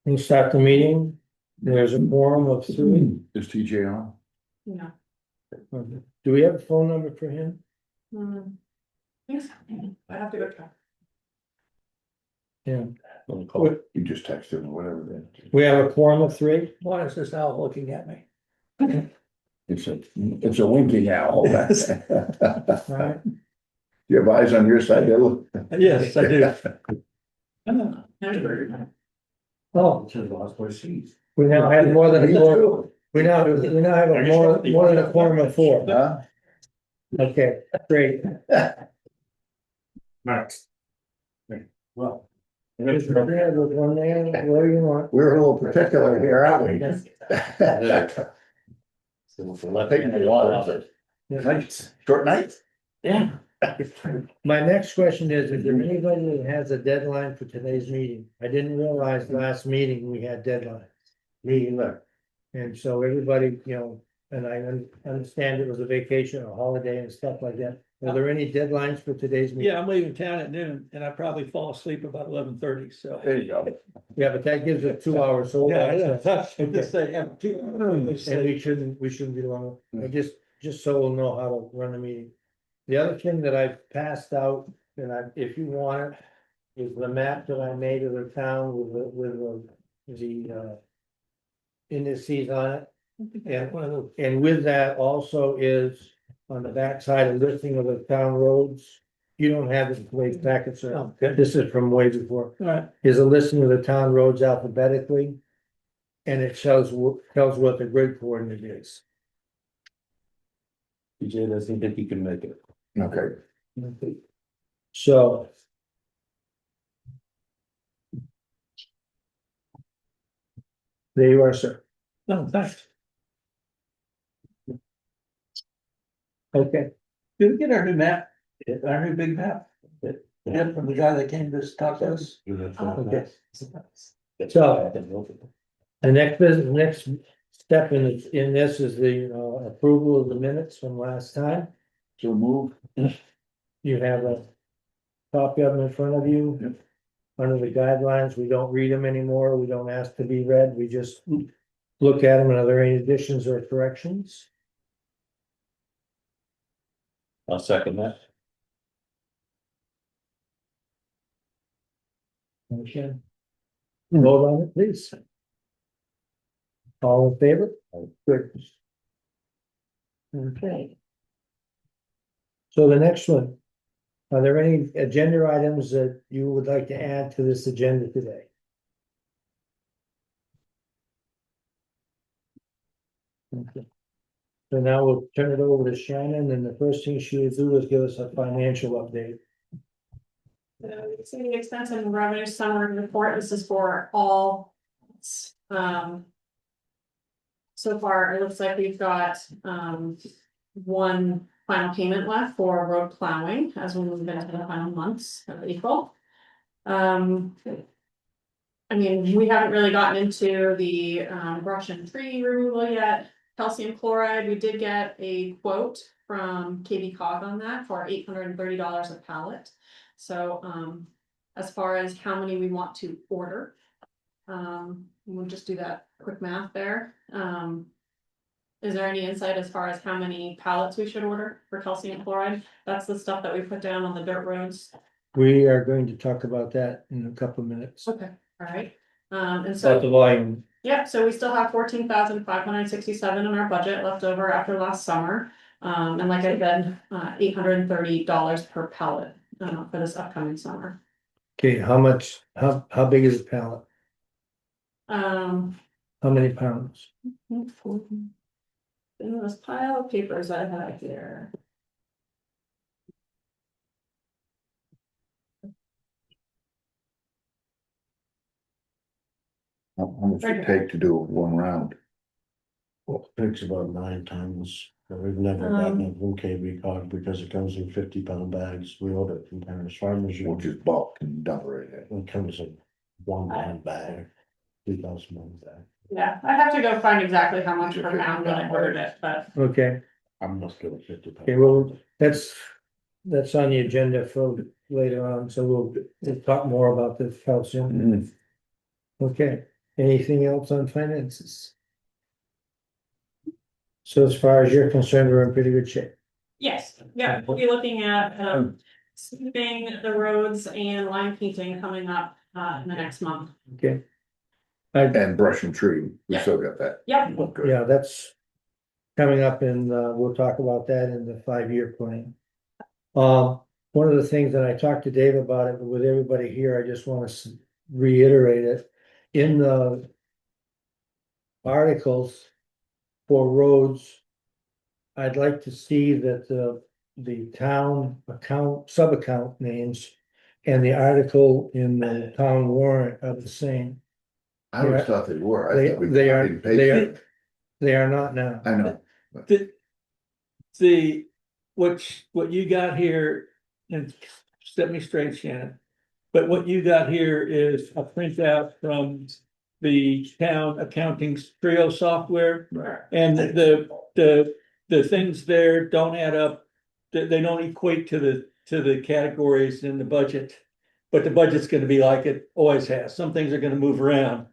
We'll start the meeting. There's a quorum of three. Is TJ on? No. Do we have a phone number for him? Yes, I have to go check. Yeah, You just text him or whatever then. we have a quorum of three. Why is this owl looking at me? It's a winking owl. All right. You have eyes on your side, Bill? Yes, I do. Oh, We now have more than a quorum. We now have a more than a quorum of four. Huh? Okay, great. Max. Well. There's one there, where you want. We're a little particular here, aren't we? Taking a while. Nights, short nights? yeah. My next question is there anybody that has a deadline for today's meeting? I didn't realize last meeting we had deadlines. Me either. And so everybody, and I understand it was a vacation or holiday and stuff like that. Are there any deadlines for today's meeting? Yeah, I'm leaving town at noon and I probably fall asleep about 11:30, so. There you go. Yeah, but that gives it 2 hours. So Yeah, I'm just saying, yeah, and we shouldn't be long. Just so we'll know how to run a meeting. The other thing that I passed out, and if you want it, is the map that I made of the town with the indices on it. And with that also is on the backside, a listing of the town roads. You don't have this way packet, sir. Oh, good. This is from way before. All right, Is a listing of the town roads alphabetically. And it tells what the grid coordinate is. TJ doesn't think he can make it. Okay. So. There you are, sir. no, thanks. Okay, Did we get our new map? Our new big map? Yeah, from the guy that came to talk to us. okay. So the next step in this is the approval of the minutes from last time. So move. You have a copy of them in front of you. Under the guidelines, we don't read them anymore. We don't ask to be read. We just look at them. And are there any additions or corrections? I'll second that. Okay. Vote on it, please. All in favor? Good. Okay. So the next one. Are there any agenda items that you would like to add to this agenda today? Okay. So now we'll turn it over to Shannon, and the first thing she will do is give us a financial update. The exceeding expense and revenue summary report, this is for all. So far, it looks like we've got, one final payment left for road plowing as we move into the final months of April. I mean, we haven't really gotten into the, brush and tree removal yet. Calcium chloride, we did get a quote from KB Cog on that for $830 a pallet. So, as far as how many we want to order, we'll just do that quick math there. Is there any insight as far as how many pallets we should order for calcium chloride? That's the stuff that we put down on the dirt roads. We are going to talk about that in a couple of minutes. Okay, all right. And About so, the volume. yeah, so we still have 14,567 in our budget left over after last summer. And like I said, $830 per pallet, for this upcoming summer. Okay, how big is the pallet? Um, How many pounds? in this pile of papers I have here. How much it take to do one round? Well, it takes about 9 tons, but we've never gotten it from KB Cog because it comes in 50-pound bags. We order it from Paris Farmers. We'll just bulk and dump it right there. It comes in 1 pound bag, 2,000 pound bag. Yeah, I have to go find exactly how much per pound when I ordered it, but Okay, I must give it 50 pounds. okay, well, that's on the agenda for later on, so we'll talk more about the calcium. Mm. Okay, Anything else on finances? So as far as you're concerned, we're in pretty good shape. Yes, yeah, we'll be looking at, sweeping the roads and line painting coming up, in the next month. Okay. And brush and tree, we Yeah. still got that. Yep, Good. Yeah, that's coming up and we'll talk about that in the 5-year plan. One of the things that I talked to Dave about it, but with everybody here, I just want to reiterate it. In the articles for roads, I'd like to see that the town account, sub-account names and the article in the town warrant are the same. I always thought they were. I They, thought we they are, copied and pasted they it. are, they are not now. I know. The, what you got here, and set me straight, Shannon. But what you got here is a printout from the town accounting Trio software. Right. And the things there don't add up, they don't equate to the categories in the budget. But the budget's gonna be like it always has, some things are gonna move around.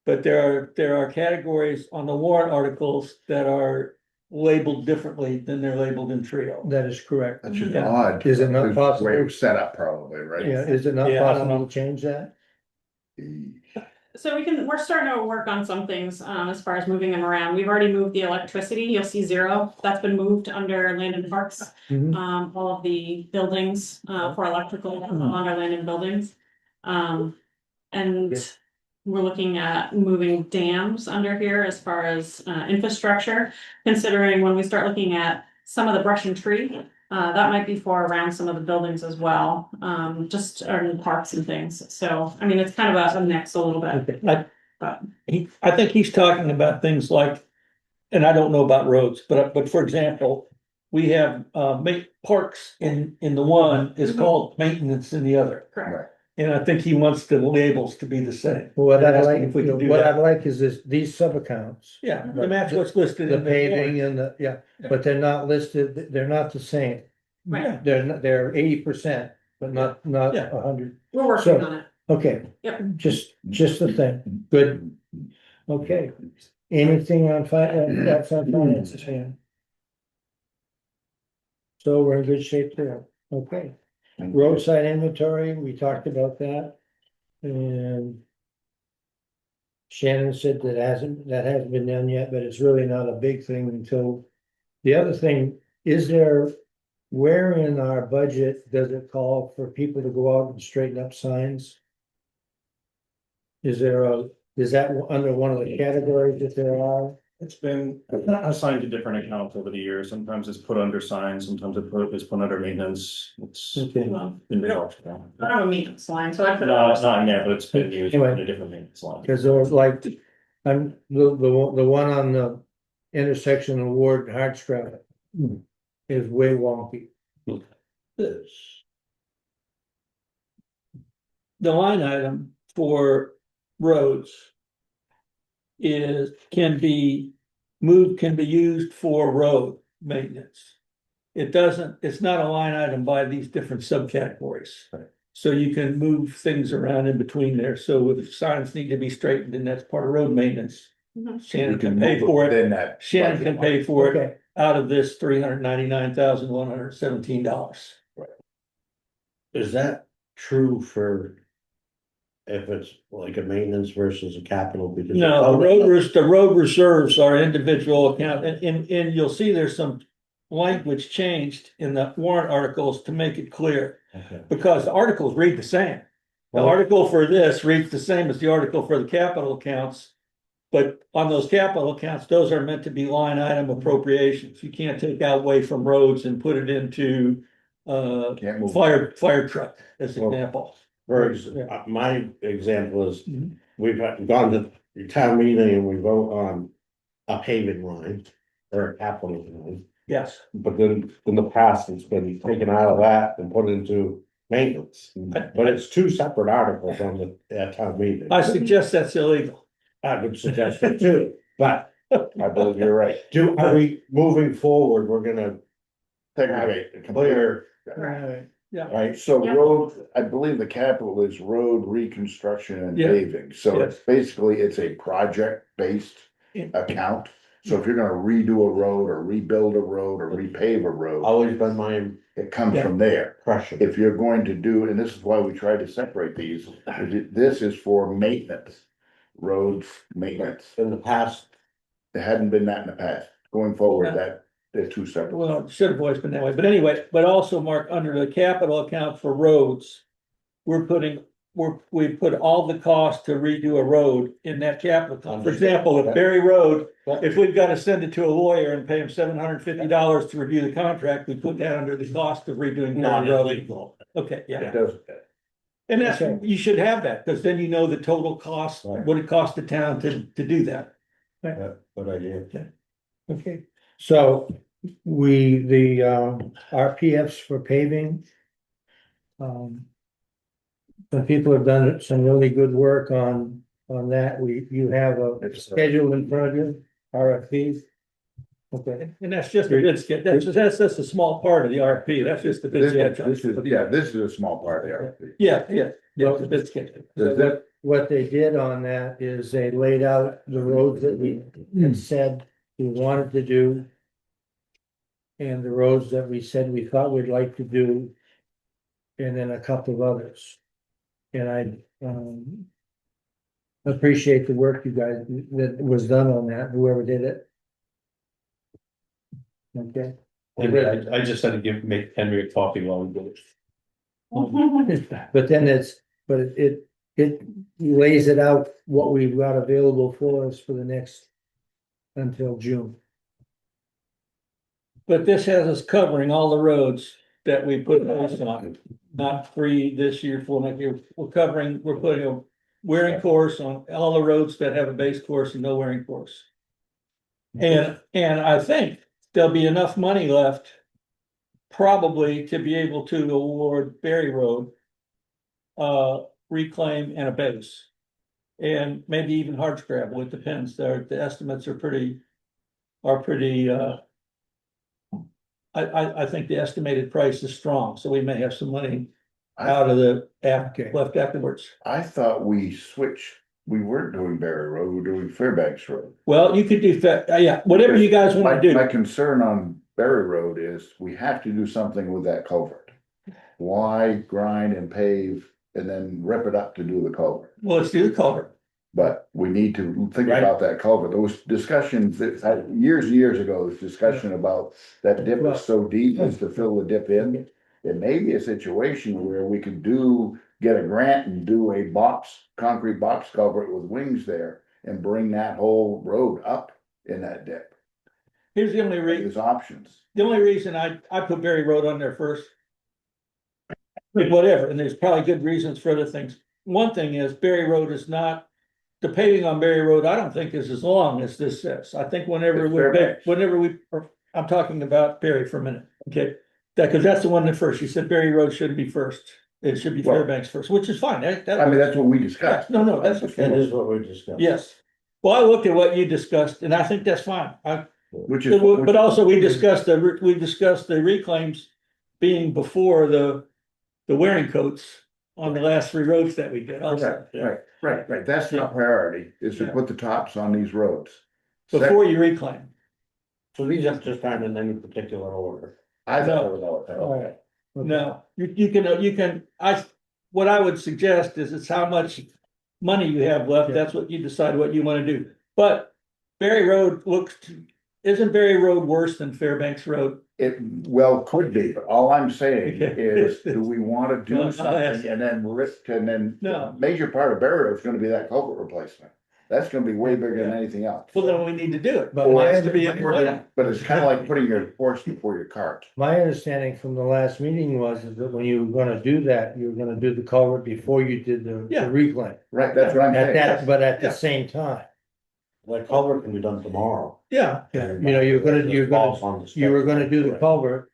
But there are categories on the warrant articles that are labeled differently than they're labeled in Trio. That is correct. That's just Yeah. odd. Is it not The possible? way it was set up probably, right? Yeah, is it not Yeah, I don't possible know. to change that? so we're starting to work on some things, as far as moving them around. We've already moved the electricity, you'll see 0, that's been moved under land and parks. Mhm. All of the buildings, for electrical, under land and buildings. And we're looking at moving dams under here as far as, infrastructure. Considering when we start looking at some of the brush and tree, that might be for around some of the buildings as well, just in parks and things. So, I mean, it's kind of a mix a little bit. I think he's talking about things like, and I don't know about roads, but for example, we have, parks in the one is called maintenance in the other. Correct. And I think he wants the labels to be the same. What I'd Asking like, if we can do what that. I'd like is this, these sub-accounts. Yeah, to match what's listed The in the paving warrant. and yeah, but they're not listed, they're not the same. Right. They're 80%, but not Yeah. 100. We're working So- on it. Okay. Yep. Just the thing. Good. Okay. Anything on that's on finances, Shannon? So we're in good shape there. Okay. Roadside inventory, we talked about that. And Shannon said that hasn't been done yet, but it's really not a big thing until. The other thing, is there, where in our budget does it call for people to go out and straighten up signs? Is that under one of the categories that there are? It's been assigned to different accounts over the years. Sometimes it's put under signs, sometimes it's put under maintenance. It's Okay. been We don't have a maintenance line, so I put it. No, it's not in there, but it's been used in Anyway. a different maintenance line. Cause there was like, I'm, the one on the intersection of Ward and Hartscrabble is way wonky. This. The line item for roads can be used for road maintenance. It's not a line item by these different subcategories. Right. So you can move things around in between there. So if signs need to be straightened, and that's part of road maintenance, Mhm. Shannon You can pay move for it. within that Shannon budget can line. pay for it Okay, out of this $399,117. Is that true for? If it's like a maintenance versus a capital? Because No, the road reserves are individual account, and you'll see there's some language changed in the warrant articles to make it clear, Okay. because the articles read the same. The Well- article for this reads the same as the article for the capital accounts. But on those capital accounts, those are meant to be line item appropriations. You can't take out away from roads and put it into Can't move. fire truck, as an Well- example. My example is, Mhm. we've gone to the town meeting and we vote on a paving line or a capital line. Yes. But then in the past, it's been taken out of that and put into maintenance. But it's two separate articles on the town meeting. I suggest that's illegal. I would suggest it too, but I believe you're right. are we moving forward, we're gonna have Segregate. a clear, Right. right? So Yeah. road, I believe the capital is road reconstruction and Yeah. paving, so Yeah. it's basically, it's a project-based Yeah. account. So if you're gonna redo a road or rebuild a road or repave a road, Always been my it comes Yeah. from there. impression. If you're going to do, and this is why we try to separate these, this is for maintenance. Roads, maintenance. In the past, It hadn't been that in the past. Going forward, that, they're two separate. Well, it should have always been that way, but anyway, but also, Mark, under the capital account for roads. We put all the cost to redo a road in that capital account. For example, if Berry Road, if we've got to send it to a lawyer and pay him $750 to review the contract, we put that under the cost of redoing not Berry Road. illegal. Okay, yeah, It does, and that's, you should have that, because then you know the total cost, Right. what it cost the town to do that. Yeah, good idea. Okay, so the RPFs for paving. Some people have done some really good work on that. You have a It's- schedule in front of you, RFPs. Okay, And that's just a bid sketch, that's just a small part of the RFP, that's just the bid sketch. this is, yeah, this is a small part of the RFP. Yeah, it's a bid sketch. so what they did on that is they laid out the roads that we had said we wanted to do. And the roads that we said we thought we'd like to do. And then a couple of others. And I appreciate the work you guys, that was done on that, whoever did it. Okay. And I just had to make Henry a coffee while we did it. But then it lays it out what we've got available for us for the next. Until June. But this has us covering all the roads that we put this on, not 3 this year, 4 next year. We're putting a wearing course on all the roads that have a base course and no wearing course. And I think there'll be enough money left. Probably to be able to award Berry Road. Reclaim and a base. And maybe even hardscrabble, it depends, the estimates are pretty. I think the estimated price is strong, so we may have some money out of the Okay. left afterwards. I thought we switched, we weren't doing Berry Road, we were doing Fairbanks Road. Well, you could do that, yeah, whatever you guys wanna My do. concern on Berry Road is we have to do something with that culvert. Why grind and pave and then rip it up to do the culvert? Well, let's do the culvert. But we need to think Right. about that culvert. There was discussions that, years and years ago, there was discussion about that dip was so deep as to fill the dip in. It may be a situation where we could get a grant and do a concrete box culvert with wings there and bring that whole road up in that dip. Here's the only There's options. reason I put Berry Road on there first. But whatever, and there's probably good reasons for other things. One thing is Berry Road is not, the paving on Berry Road, I don't think is as long as this says. I think It's Fairbanks. I'm talking about Berry for a minute, okay? Cause that's the one that first, you said Berry Road shouldn't be first. It should be Well- Fairbanks first, which is fine. I mean, that's what we discussed. No, that's That okay. is what we discussed. Yes. Well, I looked at what you discussed and I think that's fine. Which is. But also we discussed the reclaims being before the wearing coats on the last 3 roads that we did. also. Right. That's not priority, is to Yeah. put the tops on these roads. Before you reclaim. So these have just aren't in any particular order. I thought it was all. All right. No, you can, what I would suggest is it's how much money you have left, that's what you decide what you wanna do. But Berry Road isn't Berry Road worse than Fairbanks Road? It well could be, but all I'm saying Okay. is, do we wanna Well, do I'll ask. something and then risk, and then. No. Major part of Berry Road is gonna be that culvert replacement. That's gonna be way bigger than anything else. Well, then we need to do it. But Well, my, It has to be in plan. But it's kinda like putting your horse before your cart. my understanding from the last meeting was is that when you were gonna do that, you were gonna do the culvert before you did the Yeah. reclaim. Right, that's what I'm At saying. that, but at Yeah. the same time, That culvert can be done tomorrow. Yeah, you know, you're gonna do the culvert.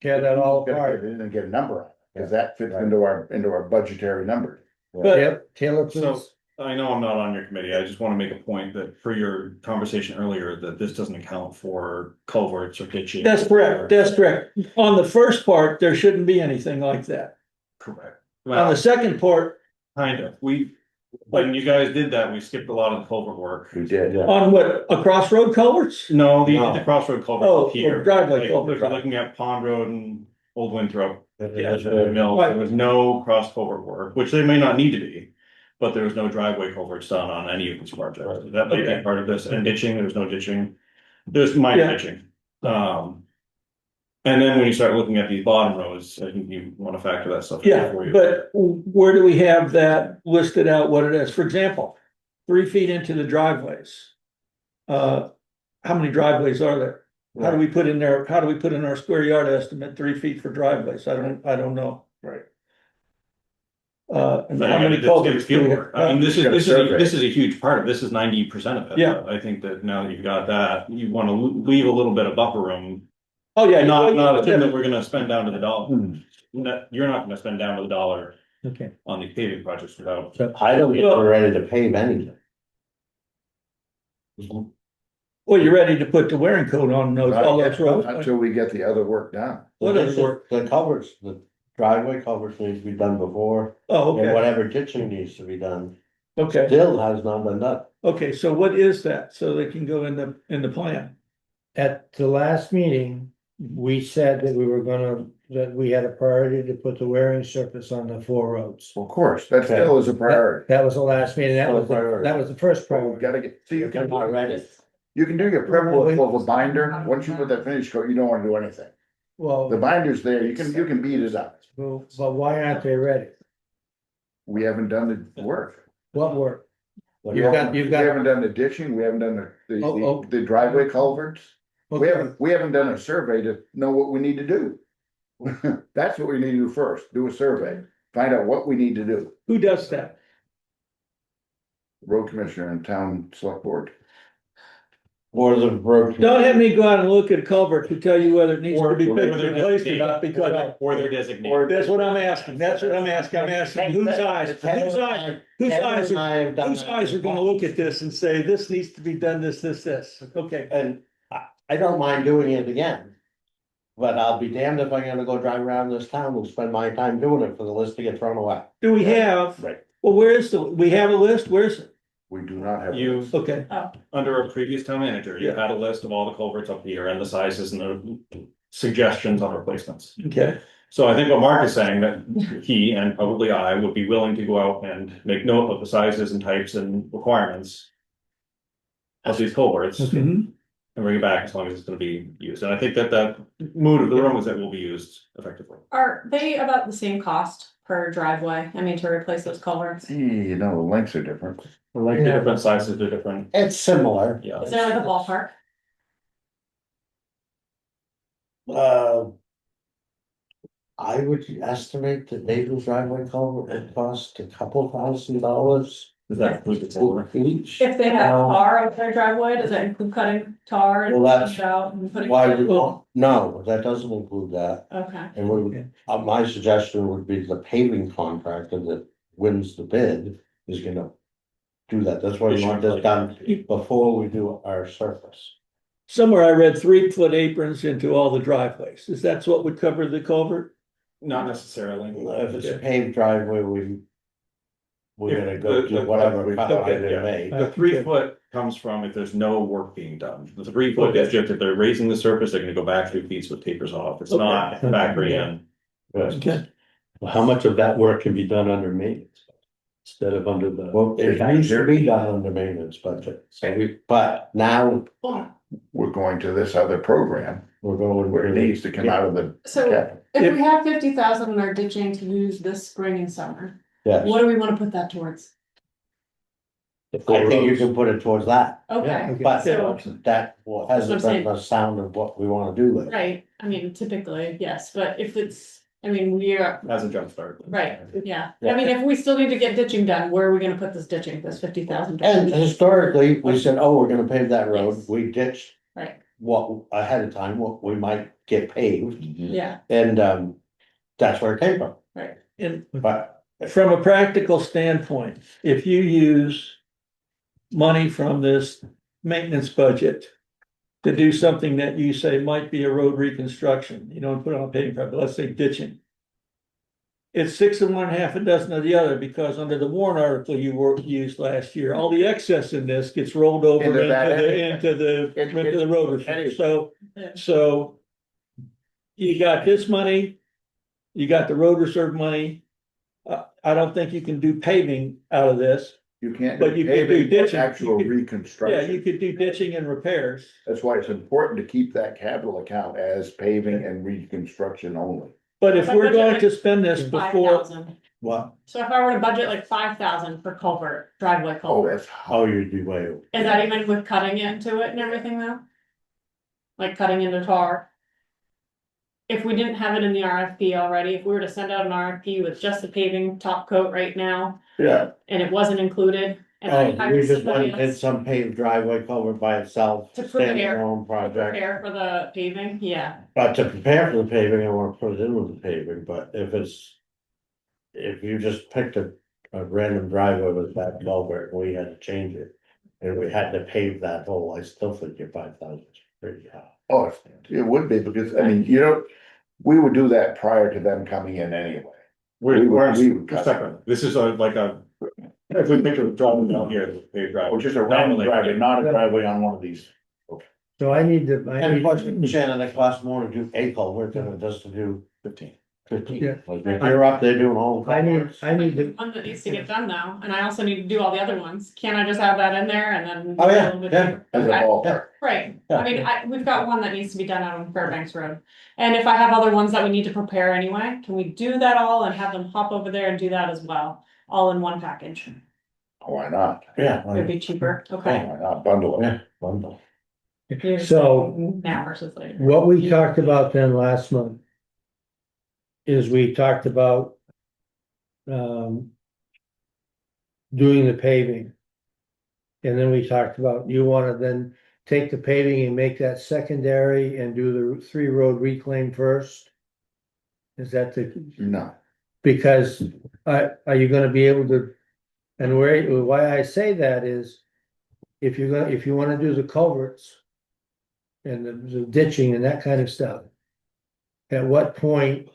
Tear that all Gotta apart. get it in and get a number on it, cause that fits into our budgetary number. But- Yep, Taylor, So, please. I know I'm not on your committee, I just wanna make a point that for your conversation earlier, that this doesn't account for culverts or ditching. That's correct, that's correct. On the first part, there shouldn't be anything like that. Correct. On Well, the second part, kind of, when you guys did that, we skipped a lot of the culvert work. We did. Yeah. on what, across road culverts? No, No. the crossroad culvert Oh, up here. driveway Like, culvert. if you're looking at Pond Road and Old Winthrop, Yeah. Mill, Right. there was no cross culvert work, which there may not need to be. But there was no driveway culverts done on any of these projects. That may be Okay. part of this, and ditching, there was no ditching. There's minor Yeah. ditching. And then when you start looking at these bottom rows, I think you wanna factor that stuff. in Yeah, before you- but where do we have that listed out what it is? For example, 3 feet into the driveways. How many driveways are there? How do we put in there, how do we put in our square yard estimate, 3 feet for driveways? I don't know. Right. And But how many it's culverts do we field have? work. I mean, this is, Gotta this is, survey. this is a huge part of, this is 90% of it. Yeah. I think that now that you've got that, you wanna leave a little bit of buffer room. Oh, yeah. Not assume that we're gonna spend down to the dollar. Hmm. You're not gonna spend down to the dollar Okay. on these paving projects without. I don't think we're ready to pave anything. Well, you're ready to put the wearing coat on those, all those roads. Until we get the other work done. What This is is- work? The culverts, the driveway culverts need to be done before, Oh, and okay, whatever ditching needs to be done, okay, still has not been done. okay, so what is that? So they can go in the plan? At the last meeting, we said that we were gonna, that we had a priority to put the wearing surface on the 4 roads. Of course, that still is a priority. That was the last meeting, that was, Priority. that was the first But we priority. gotta get, see, They're not ready. you can do your prep work with a binder, once you put that finish coat, you don't wanna do anything. The Well, binder's there, you can beat it up. but why aren't they ready? We haven't done the work. What work? But You've got, We haven't done the ditching, we haven't done Oh, the driveway culverts. We Okay. haven't done a survey to know what we need to do. That's what we need to do first, do a survey, find out what we need to do. Who does that? Road commissioner and town select board. Or the road. Don't have me go out and look at a culvert to tell you whether it needs to be Or fixed or they're replaced or not, because Or they're designated. that's what I'm asking, that's what I'm asking, whose eyes, whose eyes, whose eyes are gonna look at this and say, this needs to be done, this, okay. And I don't mind doing it again. But I'll be damned if I'm gonna go drive around this town and spend my time doing it for the list to get thrown away. Do we have, Right. well, where is we have a list, where's it? We do not have. You, Okay, under a previous town manager, you Yeah. had a list of all the culverts up here and the sizes and the suggestions on replacements. okay, So I think what Mark is saying, that he and probably I would be willing to go out and make note of the sizes and types and requirements of these culverts and Mhm. bring it back as long as it's gonna be used. And I think that mood of the room is that it will be used effectively. Are they about the same cost per driveway? I mean, to replace those culverts? You know, the lengths are different. Like the different sizes, they're different, It's similar, yeah. Is there like a ballpark? uh. I would estimate that David's driveway culvert would cost a couple $1,000 Does that include the culvert? each. If they have Um, tar out their driveway, does that include cutting tar and Well, that's it out and putting? Why it we in? want, no, that doesn't include that, Okay, and we, my suggestion would be the paving contractor that wins the bid is gonna. Do that, that's why we want this done before we do our surface. Somewhere I read 3-foot aprons into all the driveways, is that what would cover the culvert? Not necessarily. If it's a paved driveway, we're gonna go If do the- whatever cut okay, they yeah. made. The 3 foot comes from if there's no work being done. The 3 foot is just if they're raising the surface, they're gonna go back 3 feet so it tapers off. It's Okay. not factory in. Okay, Well, how much of that work can be done under maintenance? Instead of under the, Well, it used to be done under maintenance budget, so we, but now We're going to this other program we're going. where it needs to come out of the so capital. if we have 50,000 in our ditching to use this spring and summer, Yes, what do we wanna put that towards? the I four think you roads. can put it towards that, Okay, but so, that hasn't saying. been the sound of what we wanna do there. right, I mean, typically, yes, but if it's, I mean, we are, As a jump start. right, yeah. Yeah. I mean, if we still need to get ditching done, where are we gonna put this ditching, this 50,000? And historically, we said, oh, we're gonna pave that road, Yes. we ditched Right, what ahead of time, what we might get paved, yeah, and that's where it came from. right. and But from a practical standpoint, if you use money from this maintenance budget to do something that you say might be a road reconstruction, you don't put on a paving project, let's say ditching. It's 6 of one, half a dozen of the other, because under the warrant article used last year, all the excess in this gets rolled over Into that into the road repair. So Yeah. you got this money, you got the road reserve money. I don't think you can do paving out of this. You can't. But you could do paving, ditching. Actual You could- Yeah, you reconstruction. could do ditching and repairs. That's why it's important to keep that capital account as paving and reconstruction only. But if But we're budget going like to spend this before, 5,000. What? So if I were to budget like 5,000 for culvert, driveway Oh, culvert, that's. Oh, you'd be way over. is that even with cutting into it and everything though? Like cutting into tar? If we didn't have it in the RFP already, if we were to send out an RFP with just the paving top coat right now, Yeah, and it wasn't included, and I Oh, we hired just somebody went and did else some paved driveway culvert by itself, To prepare. standalone to project. prepare for the paving, yeah. But to prepare for the paving, I wanna put it in with the paving, but if it's. If you just picked a random driveway with that culvert and we had to change it. And we had to pave that hole, I still think your 5,000 is pretty high. oh, it would be, because, I mean, we would do that prior to them coming in anyway. We would cut it. separate. This is if we picture the driving down here, the paved driveway. Or just a random Normally, driveway, not a driveway on one of these. So I need And plus, Shannon, it costs more to do a culvert than it does to do 15. 15. Yeah. Like if you're up there doing all. I need to, One that needs to get done now, and I also need to do all the other ones. Can't I just have that in there and then? Oh, yeah, a little bit yeah. cheaper? As a Okay. ballpark. Right, I mean, we've got one that needs to be done out on Fairbanks Road. And if I have other ones that we need to prepare anyway, can we do that all and have them hop over there and do that as well? All in one package, Why not? Yeah. it'd be cheaper, okay. Why not bundle it? Yeah, bundle. So- Now versus later. what we talked about then last month. Is we talked about. Doing the paving. And then we talked about, you wanna then take the paving and make that secondary and do the 3-road reclaim first? Is that No, because, are you gonna be able to? And why I say that is, if you wanna do the culverts. And the ditching and that kind of stuff. At what point?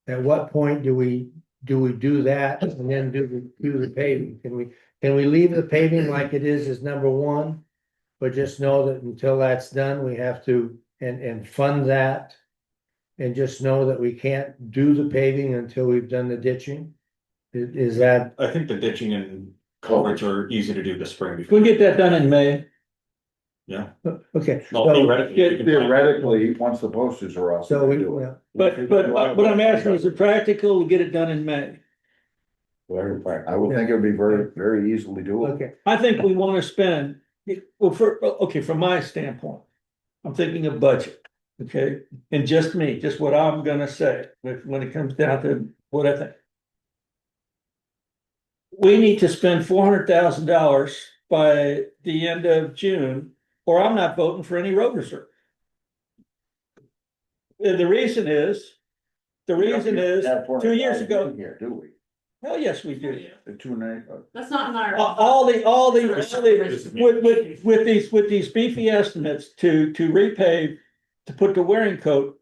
At what point do we do that and then do the paving? Can we leave the paving like it is as number one? But just know that until that's done, we have to, and fund that. And just know that we can't do the paving until we've done the ditching? Is that, I think the ditching and culverts are easy to do this spring. if we get that done in May, okay, Well, so, theoretically, you can- theoretically, once the posters are off. so we, do it. well, but what I'm asking, is it practical to get it done in May? Very I practical. would think it would be very, very easily doable. okay, I think we wanna spend, well, from my standpoint, I'm thinking of budget, okay? And just me, just what I'm gonna say, when it comes down to what I think. We need to spend $400,000 by the end of June, or I'm not voting for any road reserve. The reason is, Have 2 years ago, Here, do we? hell, yes, we do. The 2 That's not in our. With these beefy estimates to repave, to put the wearing coat.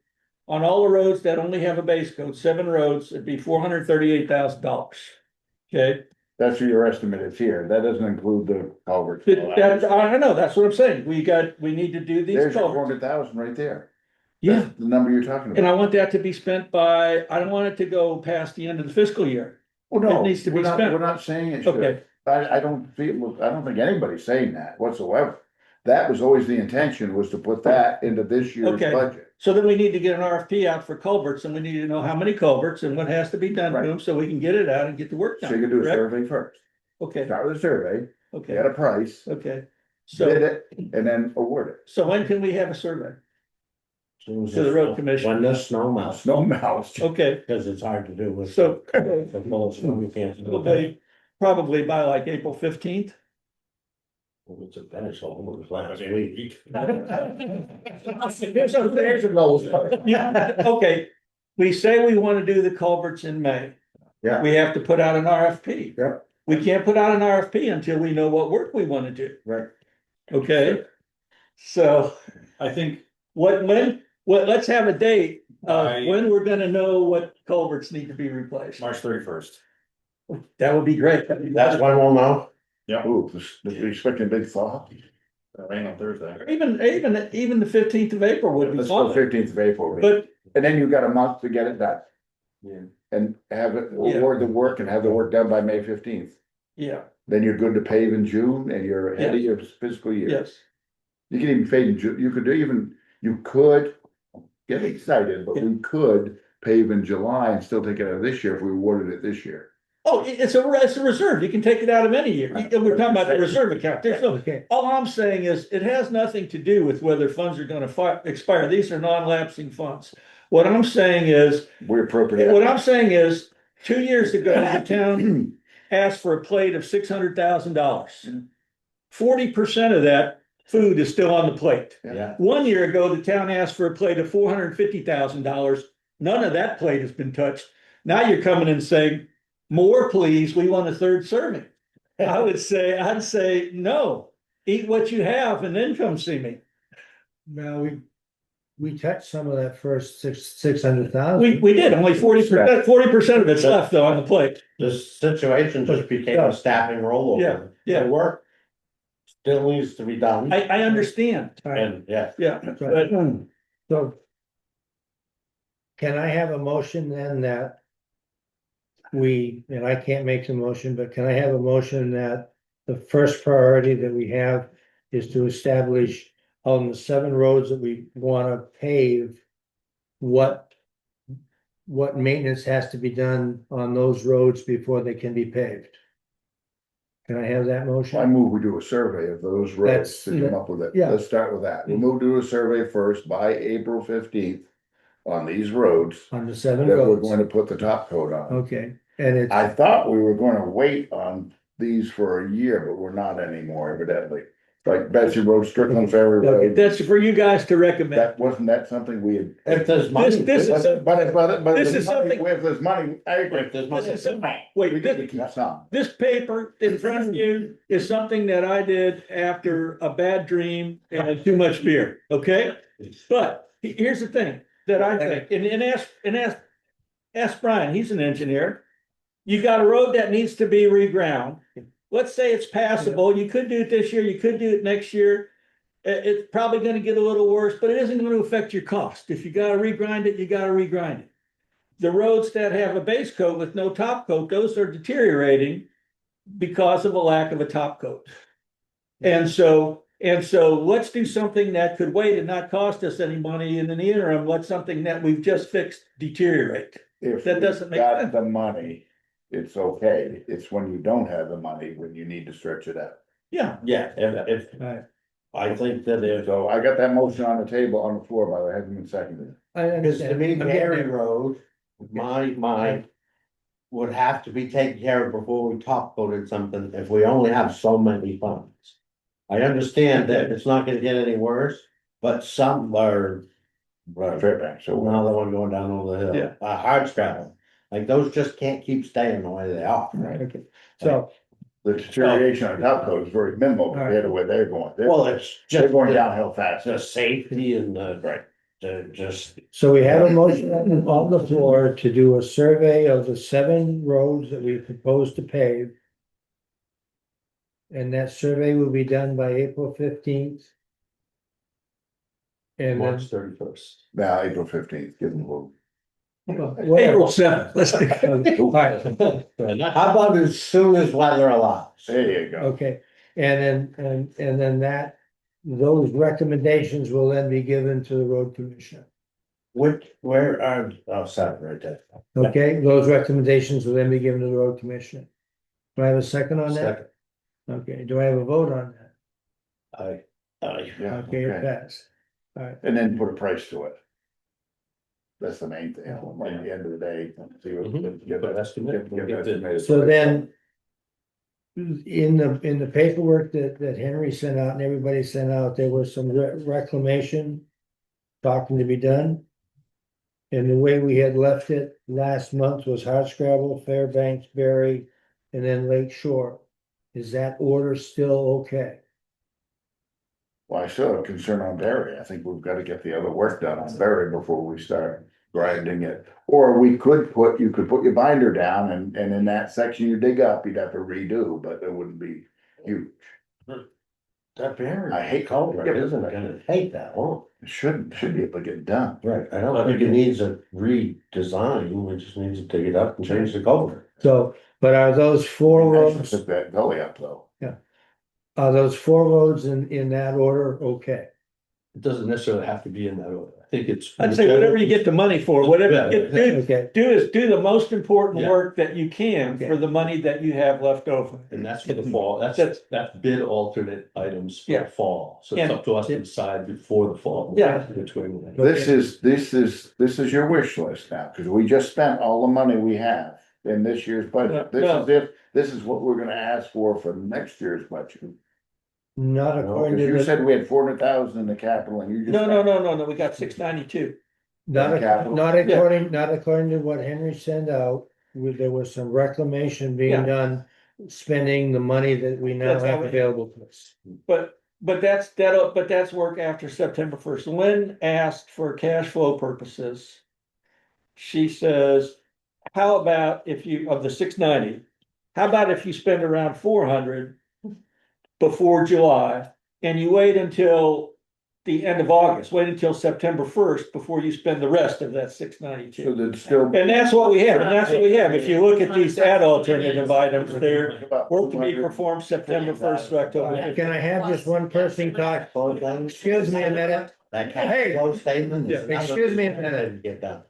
On all the roads that only have a base coat, 7 roads, it'd be $438,000. Okay, that's your estimate is here. That doesn't include the culverts. I know, that's what I'm saying, we need to do these There's your culverts. 400,000 right there. Yeah, That's the number you're talking and I about. want that to be spent by, I don't want it to go past the end of the fiscal year. Well, no, it needs to be we're not, spent. we're not saying it should. Okay, I don't think anybody's saying that whatsoever. That was always the intention, was to put that into this year's Okay. budget. so then we need to get an RFP out for culverts, and we need to know how many culverts and what has to be done to them, so we can get it out and get the work So done. you can do a correct? survey first. Okay, Start with a survey, okay, get a price, okay. bid So, it, and then award it. so when can we have a survey? To the road commission. When the snow melts, Snow melts. Okay, because it's hard to do with. so The full snow, you can't. do we'll that. be probably by like April 15th. It's a finish almost last week. Yeah, okay, we say we wanna do the culverts in May. Yeah. We have to put out an RFP. Yep. We can't put out an RFP until we know what work we wanna do, Right. okay? So I think let's have a date of I- when we're gonna know what culverts need to be replaced. March 31st. That would be great. That's when we'll know. Ooh, we're expecting a big thaw. Rain on Thursday. Even the 15th of April would be Let's go fine, 15th of April. but And then you've got a month to get it done. Yeah. And have it, Yeah. award the work and have the work done by May 15th. yeah, Then you're good to pave in June and you're ahead of your fiscal year. yes. You can even pave in June, you could get excited, but we could pave in July and still take it out of this year if we awarded it this year. Oh, it's a reserve. You can take it out of any year. We're talking about the reserve account. There's no, Okay, all I'm saying is, it has nothing to do with whether funds are gonna expire. These are non-lapsing funds. What I'm saying is, We appropriate. 2 years ago, the town asked for a plate of $600,000. 40% of that food is still on the plate. Yeah. 1 year ago, the town asked for a plate of $450,000. None of that plate has been touched. Now you're coming and saying, more, please, we want a third serving. I'd say, no, eat what you have and then come see me. now we touched some of that first 600,000. We did, only 40% of it's left though on the plate. This situation just became a staffing rollover. Yeah, yeah. The work still needs to be done. I understand, And, yeah, yeah, but, So. Can I have a motion then that? And I can't make the motion, but can I have a motion that the first priority that we have is to establish on the 7 roads that we wanna pave. What maintenance has to be done on those roads before they can be paved? Can I have that motion? I move we do a survey of those roads That's- to come up with it. yeah. Let's start with that. We'll move to do a survey first by April 15th on these roads On the 7 that we're roads, going to put the top coat on. okay, and it's, I thought we were gonna wait on these for a year, but we're not anymore evidently. Like Betsy Road, Strickland Ferry Okay, Road, that's for you guys to recommend. wasn't that something we had? if there's money. This is a- But this if is something- there's money, I agree. If there's This money. is something, We wait, need to keep some. this paper in front of you is something that I did after a bad dream and too much beer, okay? But here's the thing that I think, and ask Brian, he's an engineer. You got a road that needs to be reground. Let's say it's passable. You could do it this year, you could do it next year. It's probably gonna get a little worse, but it isn't gonna affect your cost. If you gotta regrind it, you gotta regrind it. The roads that have a base coat with no top coat, those are deteriorating because of a lack of a top coat. And so let's do something that could wait and not cost us any money in the interim. Let something that we've just fixed deteriorate. If That we doesn't make got sense. the money, it's okay. It's when you don't have the money, when you need to stretch it out. Yeah, Yeah, if, Right. I think that if, So I got that motion on the table, on the floor, by the way, hasn't been seconded. I because to understand. me, I'm getting Gary there. Road, my mind. Would have to be taken care of before we top coated something, if we only have so many funds. I understand that it's not gonna get any worse, but some are. Fairbanks, so Another one going down over the Yeah. hill, hard scrabble, like those just can't keep staying the way they are. Okay, so, the deterioration on top coat is very minimal compared to where they're going. Well, it's They're just going downhill fast. the safety and the, Right. just, so we have a motion on the floor to do a survey of the 7 roads that we propose to pave. And that survey will be done by April 15th. And then, March 31st. Now, April 15th, give them a little. April 7th, let's take. all right, how about as soon as weather allows? There you go. okay, and then those recommendations will then be given to the road commissioner. Where are, oh, sorry, right there. Okay, those recommendations will then be given to the road commissioner. Do I have a second on that? Second. Okay, do I have a vote on that? Yeah, Okay, it okay. passed. All right, And then put a price to it. That's the main thing, at the end of the day. See what- Mhm. get Put that- estimate, get get that the- made. so then. In the paperwork that Henry sent out and everybody sent out, there was some reclamation. Talking to be done. And the way we had left it last month was Hardscrabble, Fairbanks, Berry, and then Lake Shore. Is that order still okay? Well, I still have concern on Berry. I think we've got to get the other work done on Berry before we start grinding it. Or you could put your binder down and in that section you dig up, you'd have to redo, but it wouldn't be huge. That barrier. I hate culvert culvert. isn't gonna take that long. It should be able to get done. Right, I don't think it needs a redesign, we just need to dig it up and change the culvert. So, but are those four roads, Took that gully up though. are those four roads in that order okay? It doesn't necessarily have to be in that order. I think it's. I'd say whatever you get the money for, whatever, Yeah. Okay, do the most important Yeah. work that you can Okay. for the money that you have left over. And that's for the fall, That's- that's bid alternate items for Yeah. the fall, so it's And- up to us to decide before the fall. Yeah. Which way we're gonna. This is your wish list now, cause we just spent all the money we have in this year's budget. No. This is what we're gonna ask for next year's budget. not No, according cause to you the, said we had 400,000 in the capital and you just. No, we got 692. not, capital. not according to what Henry sent out. There was some reclamation being Yeah. done, spending the money that we now That's how have we- available to us. But that's work after September 1st. Lynn asked for cash flow purposes. She says, how about if you, of the 690, how about if you spend around 400 before July and you wait until the end of August, wait until September 1st before you spend the rest of that 692. So there's still. And that's what we have, and that's what we have. If you look at these ad alternative items, they're work to be performed September 1st to October. Can I have just one person talk? Excuse me a minute. That Hey. cash flow statement. is Yeah, excuse me a minute. another- Get done.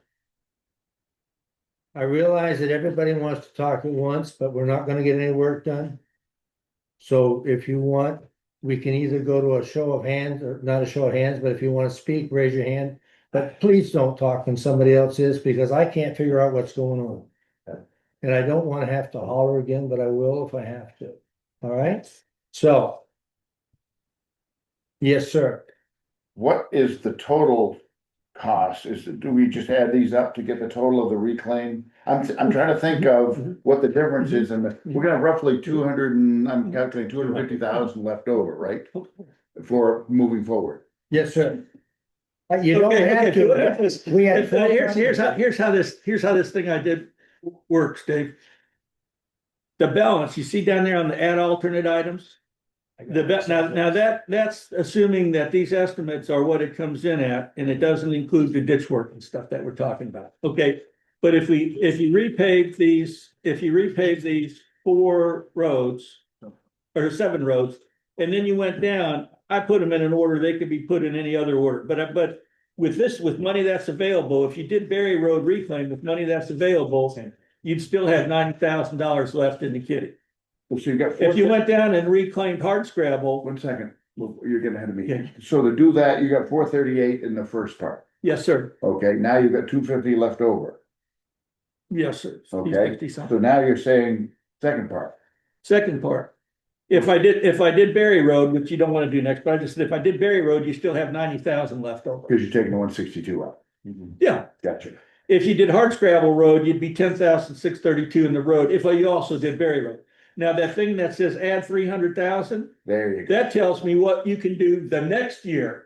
I realize that everybody wants to talk at once, but we're not gonna get any work done. So if you want, we can either go to a show of hands, or not a show of hands, but if you wanna speak, raise your hand. But please don't talk when somebody else is, because I can't figure out what's going on. And I don't wanna have to holler again, but I will if I have to. All right? So. Yes, sir. What is the total cost? Do we just add these up to get the total of the reclaim? I'm trying to think of what the difference is in we're gonna have roughly 200 and I'm calculating 250,000 left over, right? For moving forward. Yes, sir. You don't Okay, have okay, look at to. this. We had. Here's how this thing I did works, Dave. The balance, you see down there on the add alternate items? Now that's assuming that these estimates are what it comes in at, and it doesn't include the ditch work and stuff that we're talking about, okay? But if you repave these 4 roads, or 7 roads, and then you went down, I put them in an order, they could be put in any other order, but with money that's available, if you did Berry Road reclaim with money that's available, you'd still have $90,000 left in the kitty. Well, so you got. If you went down and reclaimed Hardscrabble, 1 second, you're getting ahead of Yeah. me. So to do that, you got 438 in the first part. yes, sir, Okay, now you've got 250 left over. yes, sir. Okay. 50 So something. now you're saying second part. Second part, if I did Berry Road, which you don't wanna do next, but I just said, if I did Berry Road, you still have 90,000 left over. Cause you're taking the 162 out. Yeah, Gotcha. if you did Hardscrabble Road, you'd be 10,632 in the road, if you also did Berry Road. Now, that thing that says add 300,000, There you go. that tells me what you can do the next year.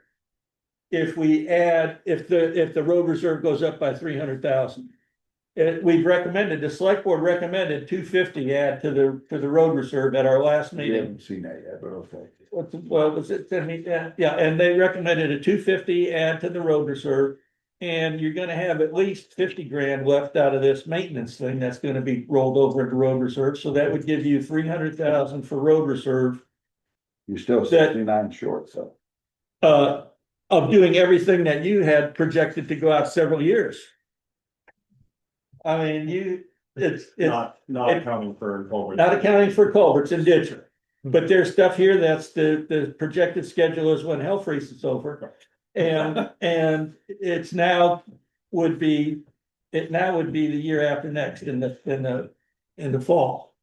If the road reserve goes up by 300,000. We've recommended, the select board recommended 250 add to the road reserve at our last We meeting. haven't seen that yet, but okay. Well, was it, yeah, and they recommended a 250 add to the road reserve. And you're gonna have at least 50 grand left out of this maintenance thing that's gonna be rolled over into road reserve, so that would give you 300,000 for road reserve. You're still 69 short, so. Of doing everything that you had projected to go out several years. I mean, it's Not it- accounting for culverts. not accounting for culverts and ditcher. But there's stuff here that's the projected schedule is when hell freezes over. And it's now would be the year after next in the fall.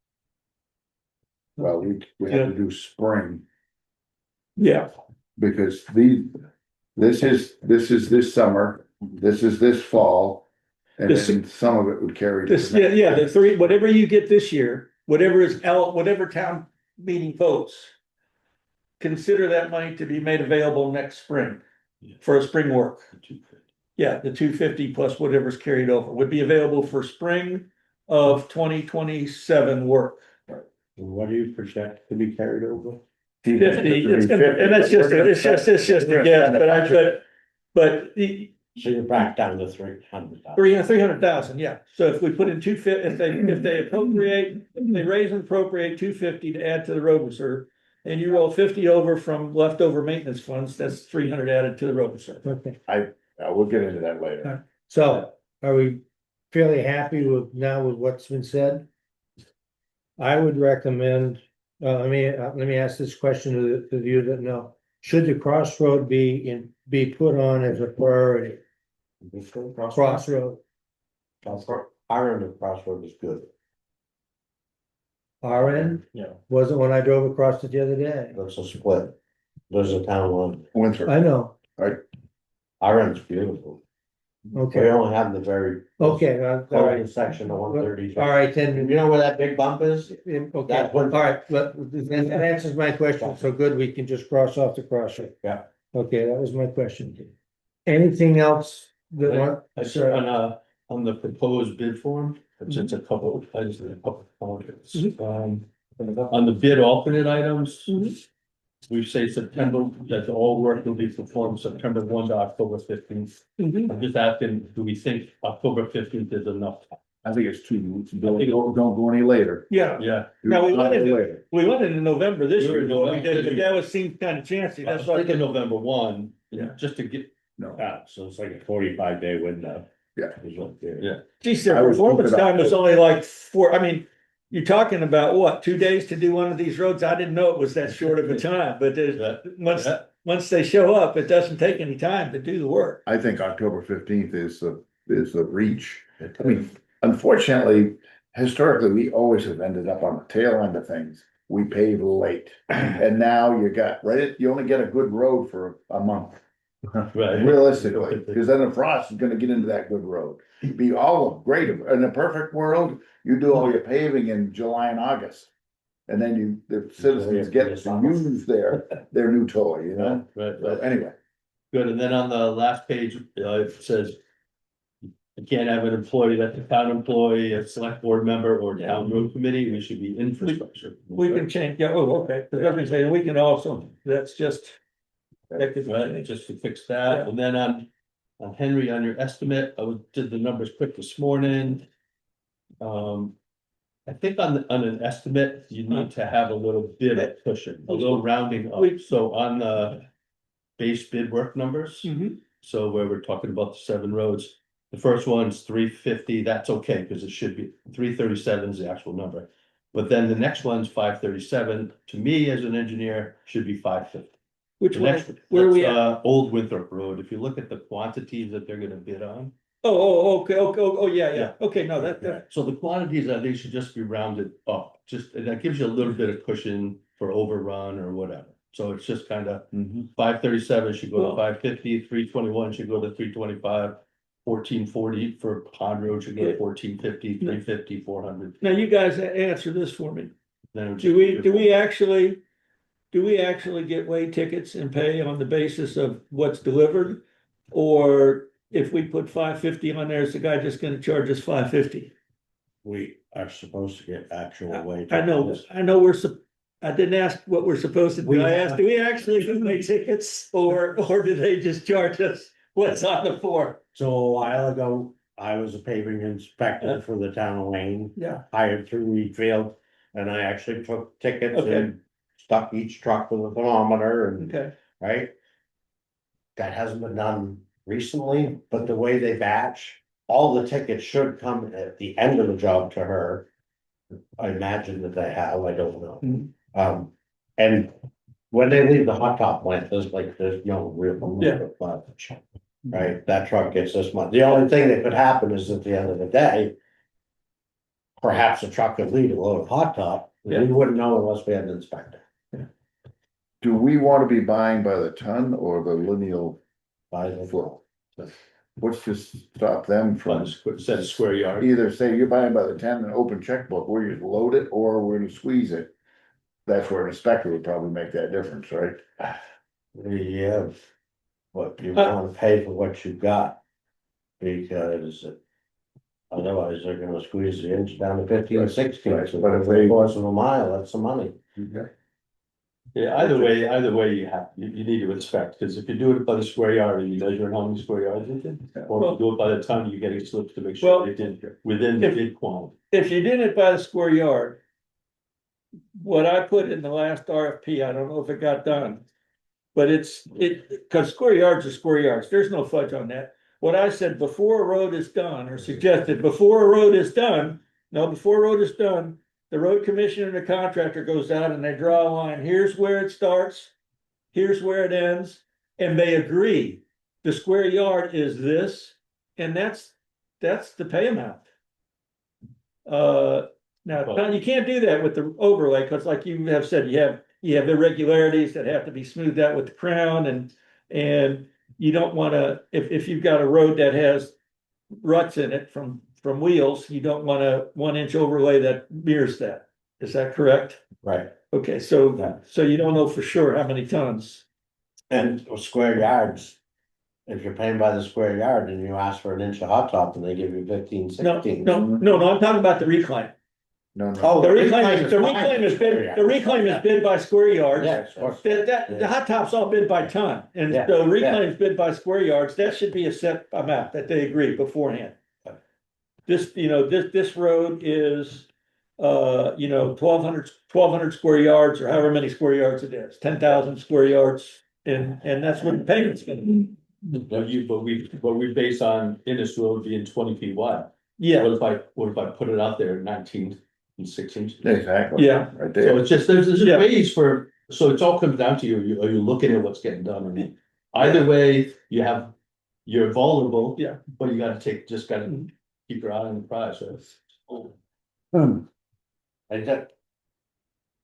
Well, we have to do spring Yeah, because this is this summer, this is this fall. And This- then some of it would carry. to This, the next yeah, the year. three, whatever you get this year, whatever town meeting votes. Consider that money to be made available next spring for a spring work. Yeah, the 250 plus whatever's carried over would be available for spring of 2027 work. What do you project to be carried over? 50, it's gonna, and that's just, it's just a guess, but the, So you're back down to 300,000. 300,000, yeah. So if we put in 250, if they appropriate, if they raise and appropriate 250 to add to the road reserve. And you roll 50 over from leftover maintenance funds, that's 300 added to the road reserve. Okay, We'll get into that later. so are we fairly happy with now with what's been said? I would recommend, let me ask this question to you that know, should the crossroad be put on as a priority? Crossroad, Our end of Crossroad is good. our end, Yeah. wasn't when I drove across it the other day. That's a split. There's a town one. Winter, I know, Our end's beautiful. We okay, only have the very. okay, all right, Closing section of 130. all right, then. You know where that big bump is? Okay, That all one- right, but then that answers my question, so good, we can just cross off the crossroad. Yeah. Okay, that was my question. Anything else that one, sir? On the proposed bid form, it's just a couple, I just did a couple of comments. On the bid alternate items. We say September, that all work will be performed September 1 to October 15th. I'm just asking, do we think October 15th is enough? I think it's 2 weeks, don't go any later. Yeah, Yeah, Now, we Not wanted to- later. we went into November this We were year, in though, November. but that was seemed kind of chancy, I that's was why. thinking November 1, Yeah. just to get, No, So it's like a 45-day window. Yeah. yeah. Geez, their I was performance hoping time was only like 4, I mean, you're talking about what, 2 days to do one of these roads? I didn't know it was that short of a time, but once they show up, it doesn't take any time to do the work. I think October 15th is the reach. I mean, unfortunately, historically, we always have ended up on the tail end of things. We pave late, and now you only get a good road for a month. Right. Realistically, because then the frost is gonna get into that good road. Be all great, in a perfect world, you do all your paving in July and August. And then the citizens get to use their new toy, you know? Right, So right. anyway, Good, and then on the last page, it says. You can't have an employee that's a town employee, a select board member, or town road committee, we should be infrastructure. We can change, yeah, oh, okay, because I was gonna say, we can also, that's just. That could be Right, changed. just to fix that, and then on Henry, on your estimate, did the numbers quick this morning. I think on an estimate, you need to have a little bit of cushion, a little rounding up, so on the. Base bid work numbers, Mhm. so where we're talking about the 7 roads, the first one's 350, that's okay, because it should be 337 is the actual number. But then the next one's 537, to me as an engineer, should be 550. Which The one, next, where are we that's, at? Old Winthrop Road, if you look at the quantities that they're gonna bid on. Okay, yeah, okay, no, that, So the quantities, they should just be rounded up, and that gives you a little bit of cushion for overrun or whatever. So it's just kind of 537 should go Well- to 550, 321 should go to 325. 1440 for Pond Road should go to 1450, 350, 400. now you guys answer this for me. Then it would Do just be- we actually get way tickets and pay on the basis of what's delivered? Or if we put 550 on there, is the guy just gonna charge us 550? We are supposed to get actual wage. I know, I didn't ask what we're supposed to do, I asked, do we actually do way tickets, or do they just charge us what's on the form? So a while ago, I was a paving inspector for the town of Wayne, Yeah, hired through Reedfield. And I actually took tickets Okay. and stuck each truck with a thermometer and, okay, right? That hasn't been done recently, but the way they batch, all the tickets should come at the end of the job to her. I imagine that they have, I don't know. Mhm. And when they leave the hot top plant, there's no real. Yeah. Budge, right? That truck gets this much. The only thing that could happen is at the end of the day. Perhaps a truck could leave a load of hot top, we wouldn't know unless we had an inspector. do we wanna be buying by the ton or the lineal By the foot? what's to stop them By the from set square yard. either say you're buying by the 10 and open checkbook, we're just load it, or we're gonna squeeze it? That's where an inspector would probably make that difference, right? Yeah. But you wanna pay for what you got. Because otherwise they're gonna squeeze the inch down to 15, 16. Right, So but if over they- the course of a mile, that's the money. Yeah, either way, you need to inspect, because if you do it by the square yard and you measure how many square yards it did, or if you do it by the ton, you're getting slips to make sure Well, they did within the if- bid quantity. If you did it by the square yard. What I put in the last RFP, I don't know if it got done. But cause square yards are square yards, there's no fudge on that. What I said before a road is done, or suggested before a road is done, before a road is done. The road commissioner and the contractor goes out and they draw a line, here's where it starts. Here's where it ends, and they agree, the square yard is this, and that's the pay amount. Now, you can't do that with the overlay, cause like you have said, you have irregularities that have to be smoothed out with the crown and you don't wanna, if you've got a road that has ruts in it from wheels, you don't want a 1 inch overlay that mirrors that. Is that correct? Right. Okay, Yeah. so you don't know for sure how many tons. And square yards. If you're paying by the square yard and you ask for an inch of hot top and they give you 15, No, 16. no, I'm talking about the reclaim. No, no. Oh, The the reclaim reclaim is is bid, bid by square yards. Yeah, of course. The hot top's all bid by ton, and Yeah, so yeah. reclaim's bid by square yards, that should be a set amount that they agree beforehand. This road is, 1,200 square yards, or however many square yards it is, 10,000 square yards, and that's what the payment's gonna be. But we base on in this road being 20 feet wide. Yeah, What if I put it out there at 19 and 6 inches? Exactly. Yeah. Right So there. it's just, there's Yeah. ways so it's all comes down to you, are you looking at what's getting done or not? Either way, you're vulnerable. Yeah. But you gotta keep your eye on the prize, so.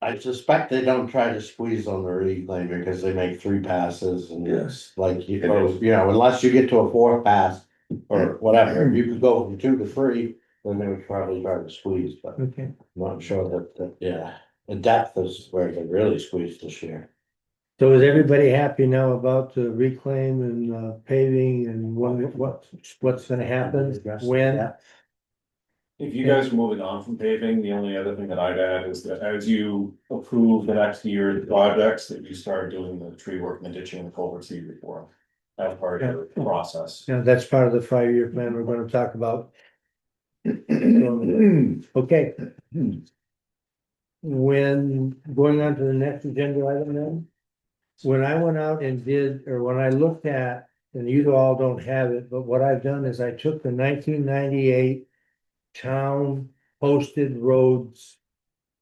I suspect they don't try to squeeze on the reclaim because they make 3 passes and Yes. it's like, It is. unless you get to a 4th pass. Or whatever, if you could go from 2 to 3, then they would probably try to squeeze, but I'm okay. not sure that, the depth is where they really squeeze this year. So is everybody happy now about the reclaim and paving and what's gonna happen, when? If you guys are moving on from paving, the only other thing that I'd add is that as you approve the next year's projects, that you start doing the tree work and the ditching and the culvert seed reform. As part of your process. Yeah, that's part of the 5-year plan we're gonna talk about. Okay. When, going on to the next agenda item then. When I went out and when I looked at, and you all don't have it, but what I've done is I took the 1998 town posted roads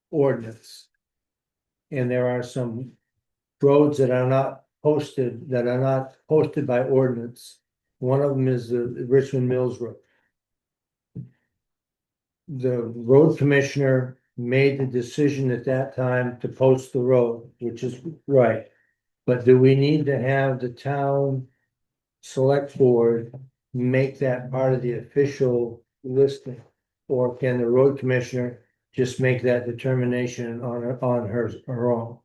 ordinance. And there are some roads that are not posted by ordinance. One of them is the Richmond Mills Road. The road commissioner made the decision at that time to post the road, which is right. But do we need to have the town select board make that part of the official listing? Or can the road commissioner just make that determination on her own?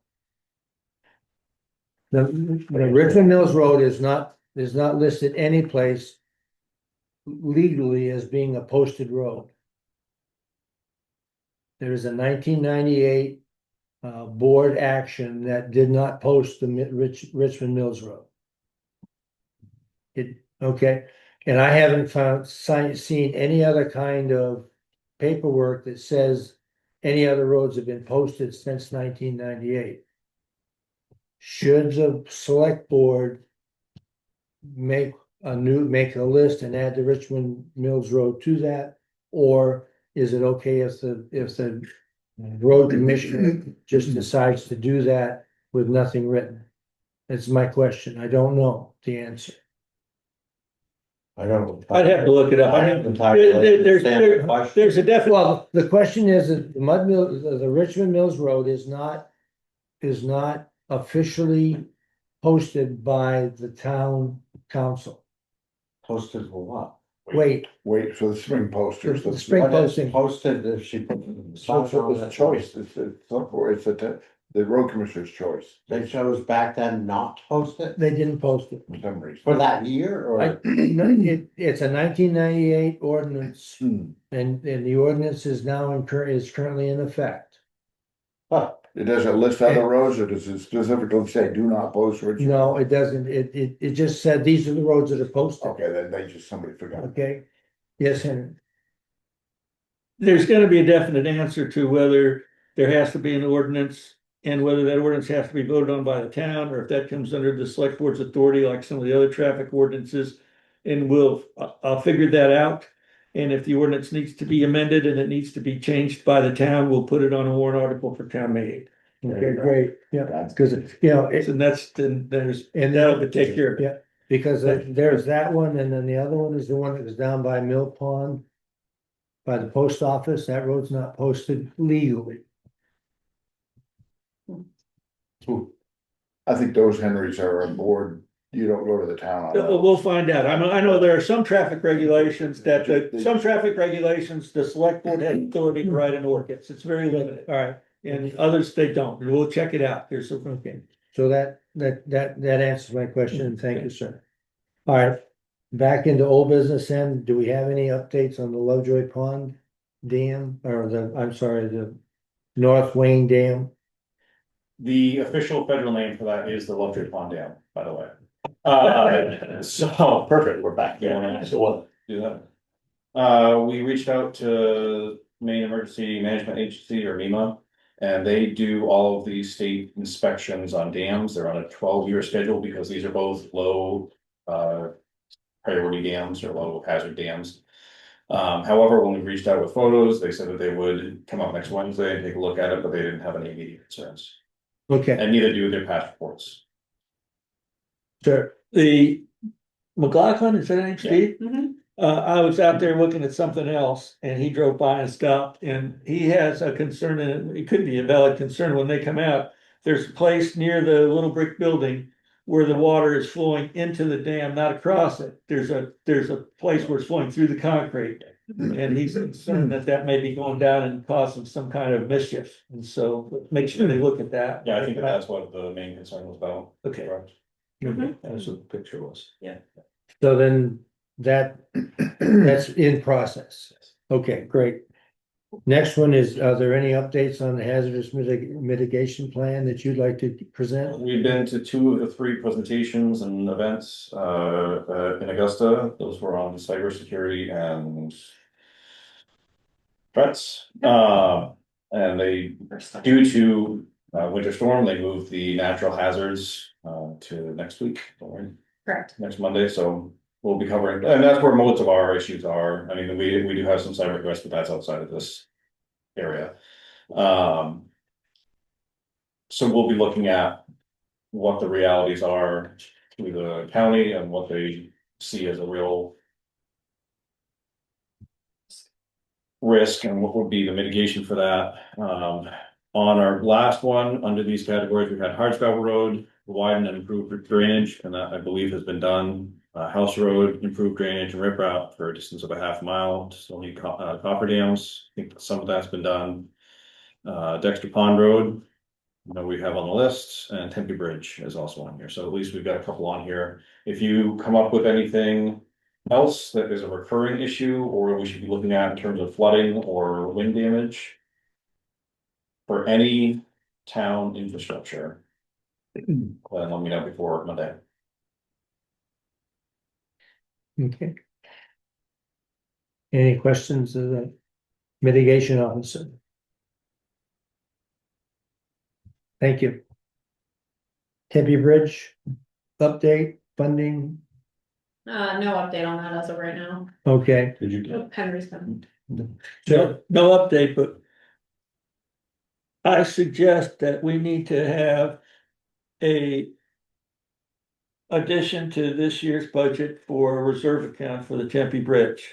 The Richmond Mills Road is not listed any place legally as being a posted road. There is a 1998 board action that did not post the Richmond Mills Road. Okay, and I haven't seen any other kind of paperwork that says any other roads have been posted since 1998. Should the select board make a list and add the Richmond Mills Road to that? Or is it okay if the road commissioner just decides to do that with nothing written? That's my question. I don't know the answer. I don't. I'd have to look it up. I mean, there's a definite, Well, the question is that the Richmond Mills Road is not officially posted by the town council. Posted for what? Wait, Wait for the spring posters. The spring When it's posting. Posted if she put. So it's a choice, the road commissioner's choice, They chose back then not to post it they didn't post it. for some reason. for that year I, or? it's a 1998 ordinance, Hmm. and the ordinance is now is currently in effect. Huh, It doesn't list other roads, or does it specifically say do not post? Richard? No, it doesn't, it just said these are the roads that are posted, Okay, then somebody forgot. okay? Yes, Henry, There's gonna be a definite answer to whether there has to be an ordinance. And whether that ordinance has to be voted on by the town, or if that comes under the select board's authority, like some of the other traffic ordinances. And I'll figure that out. And if the ordinance needs to be amended and it needs to be changed by the town, we'll put it on a warrant article for town meeting. okay, great, yeah, because, you know, And there's, and that'll take care of it. yeah, because there's that one, and then the other one is the one that was down by Mill Pond. By the post office, that road's not posted legally. I think those Henrys are on board, you don't go to the town on those. We'll find out. I know there are some traffic regulations some traffic regulations, the select board has authority to write an ordinance. It's very limited. All right, And others, they don't. We'll check it out. There's some, okay, so that answers my question, thank you, sir. All right, back into old business then, do we have any updates on the Lovejoy Pond Dam, or the North Wayne Dam? The official federal name for that is the Lovejoy Pond Dam, by the way. So, perfect, we're back. Yeah. So what? do that. We reached out to Maine Emergency Management Agency, or MEMA. And they do all of the state inspections on dams. They're on a 12-year schedule because these are both low priority dams or low hazard dams. However, when we reached out with photos, they said that they would come out next Wednesday and take a look at it, but they didn't have any immediate concerns. Okay, And neither do their past reports. sir, the McLaughlin, is that name, Steve? Mhm. I was out there looking at something else and he drove by and stopped and he has a concern, and it could be a valid concern when they come out. There's a place near the little brick building where the water is flowing into the dam, not across it. There's a place where it's flowing through the concrete. And he's concerned that may be going down and causing some kind of mischief. And so make sure they look at that. Yeah, I think that's what the main concern was about. Okay. Correct. That's what the picture was. so then that's in process. Okay, great. Next one is, are there any updates on the hazardous mitigation plan that you'd like to present? We've been to 2 of the 3 presentations and events in Augusta. Those were on cybersecurity and threats. And they, due to winter storm, they moved the natural hazards to next week, or Correct. next Monday. So we'll be covering, and that's where most of our issues are. I mean, we do have some cyber threats, but that's outside of this area. So we'll be looking at what the realities are through the county and what they see as a real risk and what would be the mitigation for that. On our last one, under these categories, we had Hardscrabble Road, widen and improve drainage, and that I believe has been done. House Road, improved drainage and riprap for a distance of a half mile, still need copper dams, I think some of that's been done. Dexter Pond Road, we have on the list, and Tempe Bridge is also on here, so at least we've got a couple on here. If you come up with anything else that is a recurring issue, or we should be looking at in terms of flooding or wind damage for any town infrastructure, then let me know before Monday. Okay. Any questions of the mitigation officer? Thank you. Tempe Bridge, update, funding, No update on that as of right now. okay. Did you get? Henry's been. No update, but I suggest that we need to have a addition to this year's budget for a reserve account for the Tempe Bridge.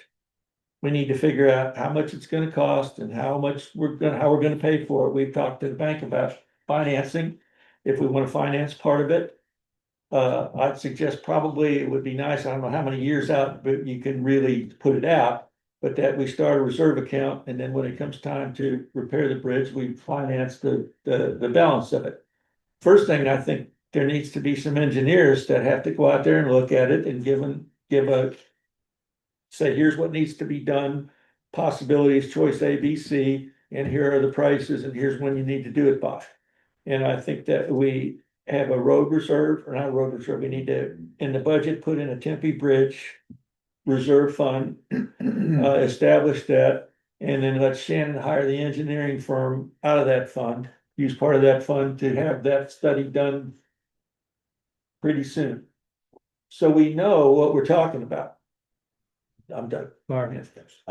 We need to figure out how much it's gonna cost and how we're gonna pay for it. We've talked to the bank about financing, if we wanna finance part of it. I'd suggest probably it would be nice, I don't know how many years out, but you can really put it out. But that we start a reserve account, and then when it comes time to repair the bridge, we finance the balance of it. First thing, I think there needs to be some engineers that have to go out there and look at it and give a. Say, here's what needs to be done, possibilities, choice A, B, C, and here are the prices, and here's when you need to do it by. And I think that we have a road reserve, or not a road reserve, we need to, in the budget, put in a Tempe Bridge reserve fund, establish that, and then let Shannon hire the engineering firm out of that fund, use part of that fund to have that study done pretty soon. So we know what we're talking about. I'm done. Mark,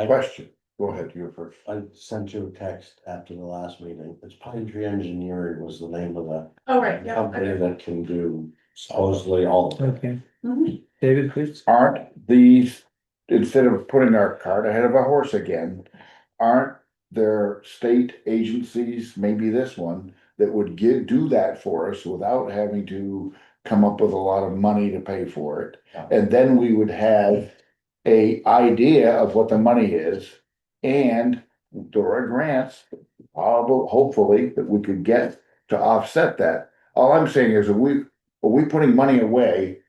Question, go ahead, you first. I sent you a text after the last meeting. It's Pine Tree Engineering was the name of the Oh, right, yeah. company that can do supposedly all of it. okay, Mhm. David, please. Aren't these, instead of putting our cart ahead of a horse again, aren't there state agencies, maybe this one, that would do that for us without having to come up with a lot of money to pay for it? And then we would have a idea of what the money is, and there are grants, hopefully, that we could get to offset that. All I'm saying is, are we putting money away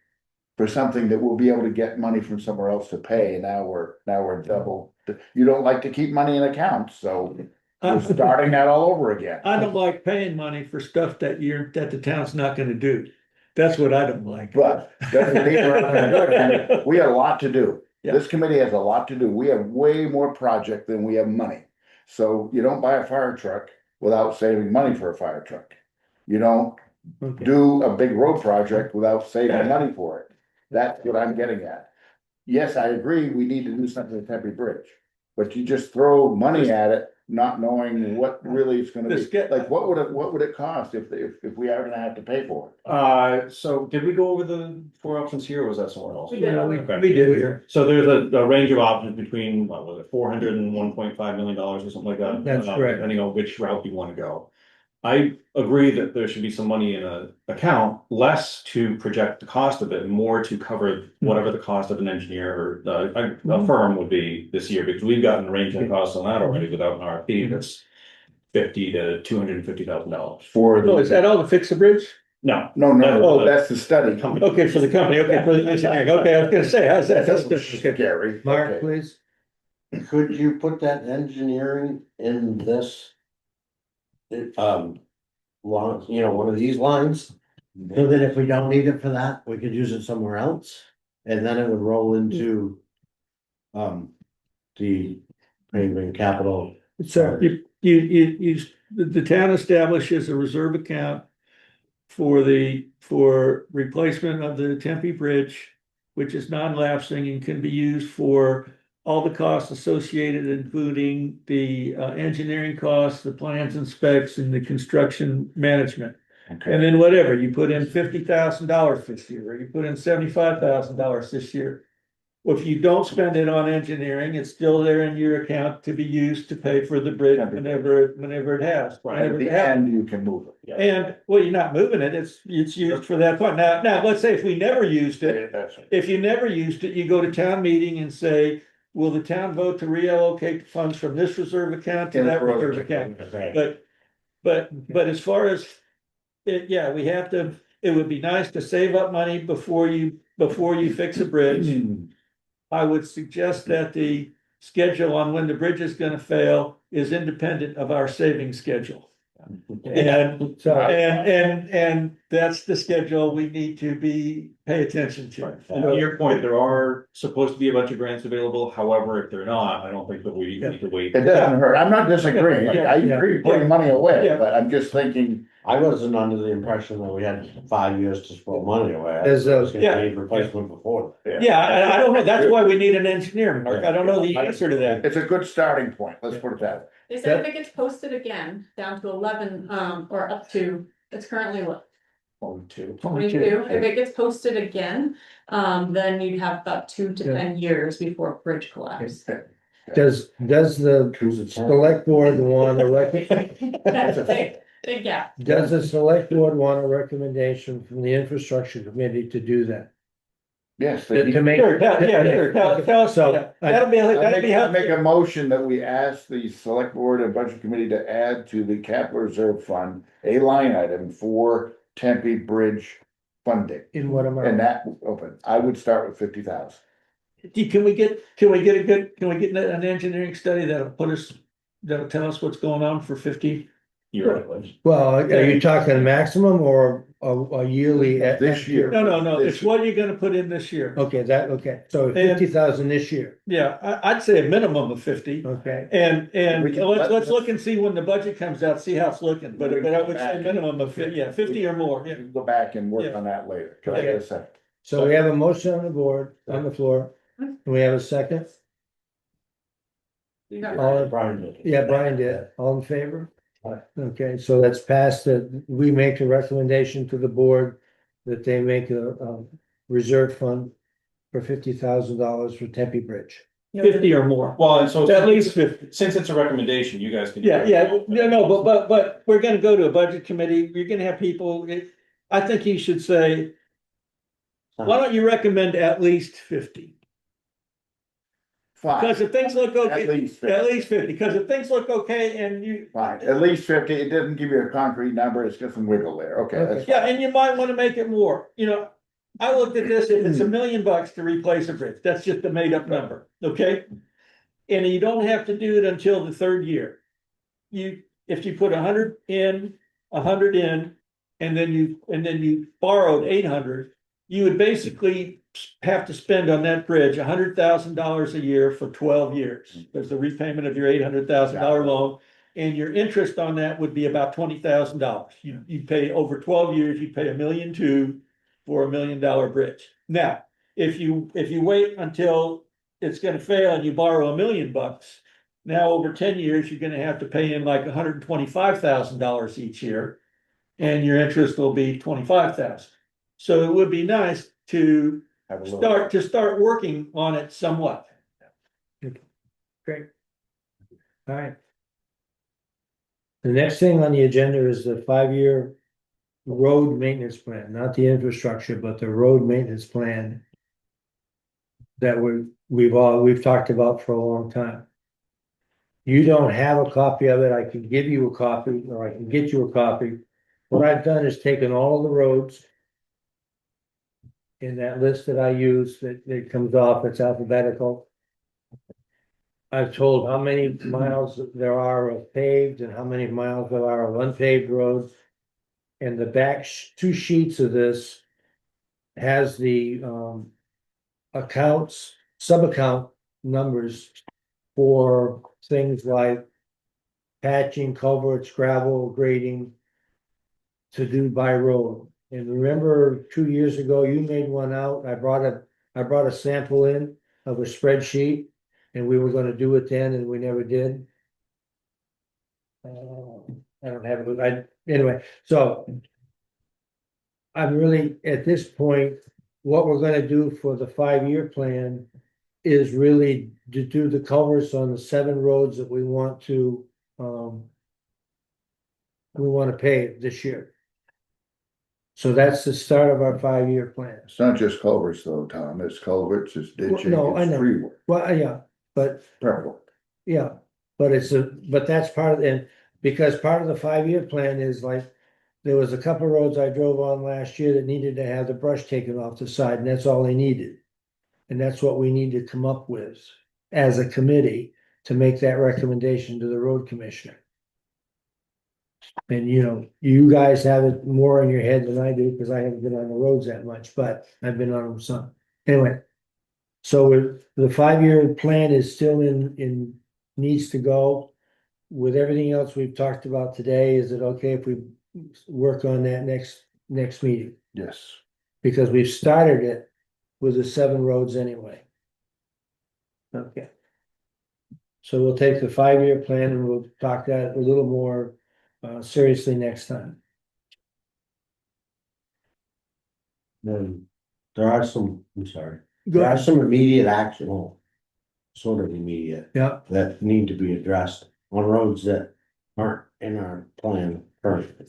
for something that we'll be able to get money from somewhere else to pay, and now we're double. You don't like to keep money in accounts, so we're starting that all over again. I don't like paying money for stuff that the town's not gonna do. That's what I don't like. But doesn't mean we're not gonna do it, man. We have a lot to do. Yeah. This committee has a lot to do. We have way more project than we have money. So you don't buy a fire truck without saving money for a fire truck. You don't Okay. do a big road project without saving money for it. That's what I'm getting at. Yes, I agree, we need to do something with Tempe Bridge, but you just throw money at it, not knowing what really it's gonna This be. get- Like, what would it cost if we are gonna have to pay for it? So did we go over the four options here, or was that somewhere else? We did. Yeah, we Okay. did here. So there's a range of options between, what was it, $400 and $1.5 million or something like that. That's correct. Depending on which route you wanna go. I agree that there should be some money in a account, less to project the cost of it, and more to cover whatever the cost of an engineer or a firm would be this year, because we've gotten ranging costs on that already without an RFP, that's $50,000 to $250,000. For Oh, is that all to fix the bridge? No, No, that's the study. Okay, for the company, okay, for the engineering, okay, I was gonna say, how's that? That's good. Okay. Scary. Mark, Okay. please. Could you put that engineering in this? Line, you know, one of these lines, so that if we don't need it for that, we could use it somewhere else, and then it would roll into. The paving capital. So, The town establishes a reserve account for replacement of the Tempe Bridge, which is non-lapsing and can be used for all the costs associated, including the engineering costs, the plans and specs, and the construction management. And Okay, then whatever, you put in $50,000 this year, or you put in $75,000 this year. Well, if you don't spend it on engineering, it's still there in your account to be used to pay for the bridge whenever it has. at whenever the it happens. end, you can move it. And, well, you're not moving it, it's used for that fund. Now, let's say if we never used it, if you never used it, you go to town meeting and say, will the town vote to reallocate the funds from this reserve account to that reserve account? But as far as, yeah, we have to, it would be nice to save up money before you fix a bridge. I would suggest that the schedule on when the bridge is gonna fail is independent of our saving schedule. And so, and that's the schedule we need to pay attention to. and to your point, there are supposed to be a bunch of grants available, however, if they're not, I don't think that we need to wait. It doesn't hurt. I'm not disagreeing. I agree putting money away, Yeah. but I'm just thinking, I wasn't under the impression that we had 5 years to throw money away. There's I was a- gonna need replacement before. Yeah, I don't know, that's why we need an engineer, Mark, I don't know the answer to that. it's a good starting point. Let's put it that way. They said if it gets posted again, down to 11, or up to, it's currently what, 22, if it gets posted again, then you'd have about 2 to 10 years before bridge collapse. does the select board want to Big gap. Does the select board want a recommendation from the infrastructure committee to do that? Yes. To make. Sure, tell us, So, yeah. That'll be, I that'll be make helpful. a motion that we ask the select board and budget committee to add to the capital reserve fund a line item for Tempe Bridge funding. In what And amount? that open, I would start with 50,000. Can we get an engineering study that'll put us, that'll tell us what's going on for 50? Well, are you talking maximum or a yearly? This year. No, it's what you're gonna put in this year. Okay, so 50,000 this year, Yeah, I'd say a minimum of 50. okay? And We can- let's look and see when the budget comes out, see how it's looking, but I would say minimum of 50 or more, We yeah. can go back and work Yeah. on that later. Can I get a second? So we have a motion on the board, on the floor. Do we have a second? You got All, Brian did. yeah, Brian did. All in favor? Aye. Okay, so that's passed, that we make a recommendation to the board that they make a reserve fund for $50,000 for Tempe Bridge. 50 or more, Well, and so. at least 50. Since it's a recommendation, you guys can. But we're gonna go to a budget committee, you're gonna have people, I think you should say, why don't you recommend at least 50? Because Fine, if things look at okay, least at 50. least 50, because if things look okay and you. Fine, at least 50. It doesn't give you a concrete number. It's got some wiggle there. Okay. that's Yeah, fine. and you might wanna make it more, I looked at this, if it's $1 million to replace a bridge, that's just a made up number, okay? And you don't have to do it until the third year. If you put 100 in, 100 in, and then you borrowed 800, you would basically have to spend on that bridge $100,000 a year for 12 years. There's the repayment of your $800,000 loan. And your interest on that would be about $20,000. You pay over 12 years, you pay $1.2 million for $1 million bridge. Now, if you wait until it's gonna fail and you borrow $1 million, now over 10 years, you're gonna have to pay in like $125,000 each year. And your interest will be 25,000. So it would be nice to Have a little- start working on it somewhat. Great. All right. The next thing on the agenda is the 5-year road maintenance plan, not the infrastructure, but the road maintenance plan that we've talked about for a long time. You don't have a copy of it. I can give you a copy, or I can get you a copy. What I've done is taken all the roads in that list that I use, that comes off, it's alphabetical. I've told how many miles there are of paved and how many miles there are of unpaved roads. And the back two sheets of this has the accounts, sub-account numbers for things like patching, culverts, gravel, grading to do by road. And remember 2 years ago, you made one out. I brought a sample in of a spreadsheet, and we were gonna do it then, and we never did. I don't have it, anyway, so. I'm really, at this point, what we're gonna do for the 5-year plan is really to do the culverts on the 7 roads that we want to, we wanna pave this year. So that's the start of our 5-year plan. It's not just culverts though, Tom. It's culverts, it's ditching, no, I it's know. tree work, Well, yeah, but prep work. yeah, but but that's part of it, because part of the 5-year plan is like. There was a couple roads I drove on last year that needed to have the brush taken off the side, and that's all they needed. And that's what we need to come up with as a committee to make that recommendation to the road commissioner. And you guys have it more in your head than I do, because I haven't been on the roads that much, but I've been on them some. Anyway. So the 5-year plan is still needs to go. With everything else we've talked about today, is it okay if we work on that next meeting? Yes. Because we've started it with the 7 roads anyway. Okay. So we'll take the 5-year plan and we'll talk that a little more seriously next time. Then there are some, I'm sorry, there are some immediate action, well, sort of immediate, Yeah, that need to be addressed on roads that aren't in our plan currently.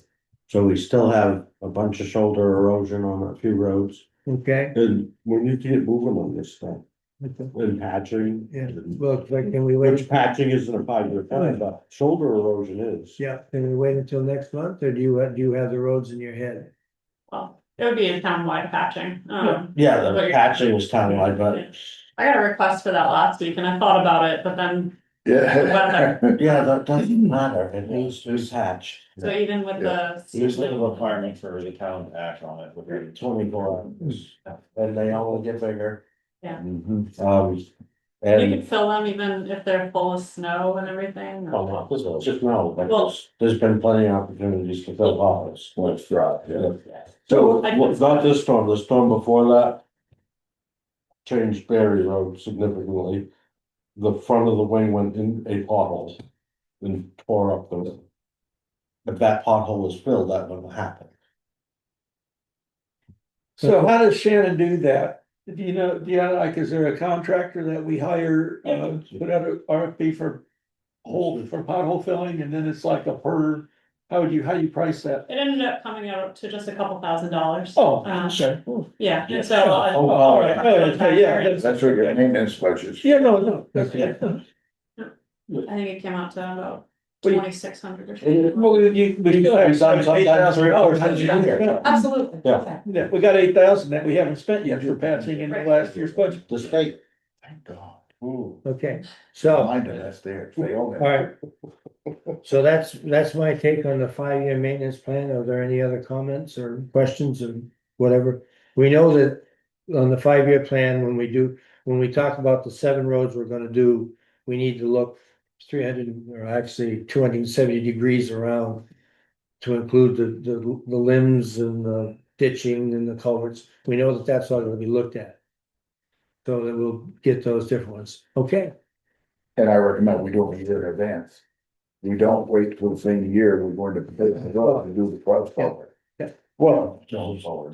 So we still have a bunch of shoulder erosion on a few roads. Okay? And we need to get moving on this stuff. And patching. Yeah, well, can we wait? Which patching isn't a 5-year plan, but shoulder erosion is. Yeah, can we wait until next month, or do you have the roads in your head? Well, it would be in townwide patching, Yeah, But the you're- patching was townwide, but I got a request for that last week and I thought about it, but then, Yeah. yeah, that doesn't matter. It needs to be patched. so even with the. There's no requirement for the town to act on it. With 24 hours, and they all get bigger. Yeah. You You can and, fill them even if they're full of snow and everything. oh, no, this is just no, but Well- there's been plenty of opportunities to fill office. Let's drop, yeah. So, I- not this storm, the storm before that. Changed Berry Road significantly. The front of the wing went in a pothole. And tore up the road. If that pothole was filled, that wouldn't happen. So how does Shannon do that? Do you know, like, is there a contractor that we hire, put out an RFP for pothole filling, and then it's like a per, how do you price that? It ended up coming out to just a couple $1,000s. Oh, Um, okay. Yeah, Yeah. so. Oh, all right. Oh, okay, yeah, That's what your maintenance budget. Yeah, no, okay. I think it came out to about What do you- 2,600 or something. Well, we still have Sometimes $8,000. 3 or 4 times Absolutely. Yeah. Yeah, we got 8,000 that we haven't spent yet for patching in last year's budget. The state. Thank God. Ooh. Okay, so, Mine, that's there. They own it. all right. So that's my take on the 5-year maintenance plan. Are there any other comments or questions or whatever? We know that on the 5-year plan, when we talk about the 7 roads we're gonna do, we need to look 300 or actually 270 degrees around to include the limbs and the ditching and the culverts. We know that that's all gonna be looked at. So that we'll get those different ones. Okay, And I recommend we do it a year in advance. We don't wait till the same year, we're going to pay the road to do the cross culvert. Well,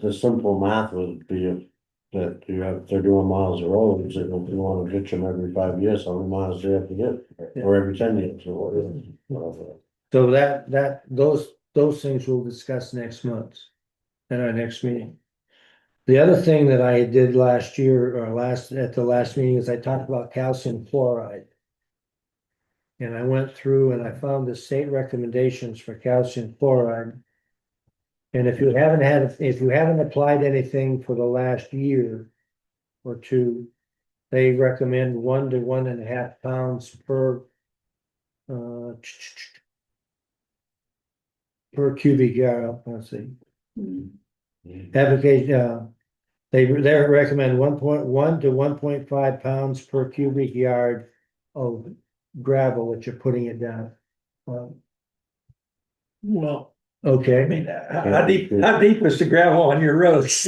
the simple math would be that they're doing miles of roads, and if you wanna ditch them every 5 years, how many miles do you have to get? Or every 10 years, or whatever. so those things we'll discuss next month. In our next meeting. The other thing that I did last year or at the last meeting is I talked about calcium chloride. And I went through and I found the state recommendations for calcium chloride. And if you haven't applied anything for the last year or two, they recommend 1 to 1.5 pounds per cubic yard, let's see. Application, they recommend 1.1 to 1.5 pounds per cubic yard of gravel that you're putting it down. Well, I Okay, mean, how deep is the gravel on your roads?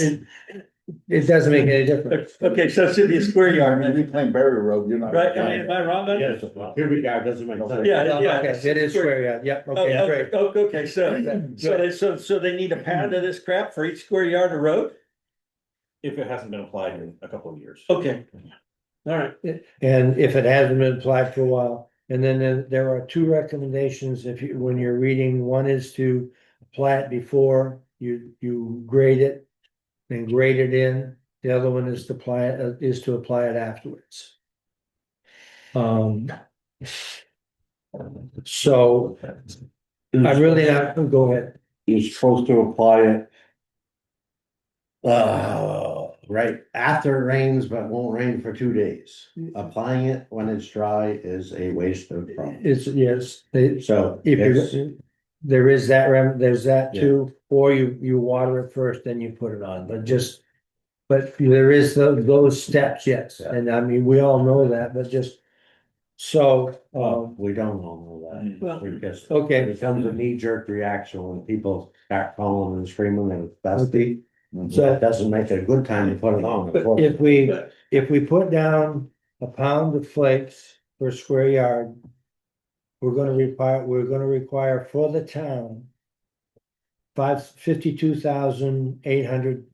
it doesn't make any difference. Okay, so it should be a square I yard, mean, we claim Berry Road, you're not. right? I mean, am I wrong on Yes, that? cubic yard doesn't make sense. Yeah, yeah. Okay, it is square yard, yep, Oh, okay, great. okay, so they need a pound of this crap for each square yard of road? If it hasn't been applied in a couple of years. Okay. All right, And if it hasn't been applied for a while, and then there are 2 recommendations when you're reading, one is to apply it before you grade it. And grade it in, the other one is to apply it afterwards. So I'm really not, go ahead. You're supposed to apply it. Right after it rains, but won't rain for 2 days. Applying it when it's dry is a waste of time. It's, yes, So if it's, you, there's that too, or you water it first, then you put it on, but there is those steps, yes, and I mean, we all know that, but just. So, we don't all know that. Well, Because okay, it becomes a knee jerk reaction when people start calling and screaming and it's dusty. So- That doesn't make it a good time to put it on. but if we put down a pound of flakes per square yard. We're gonna require for the town. 52,800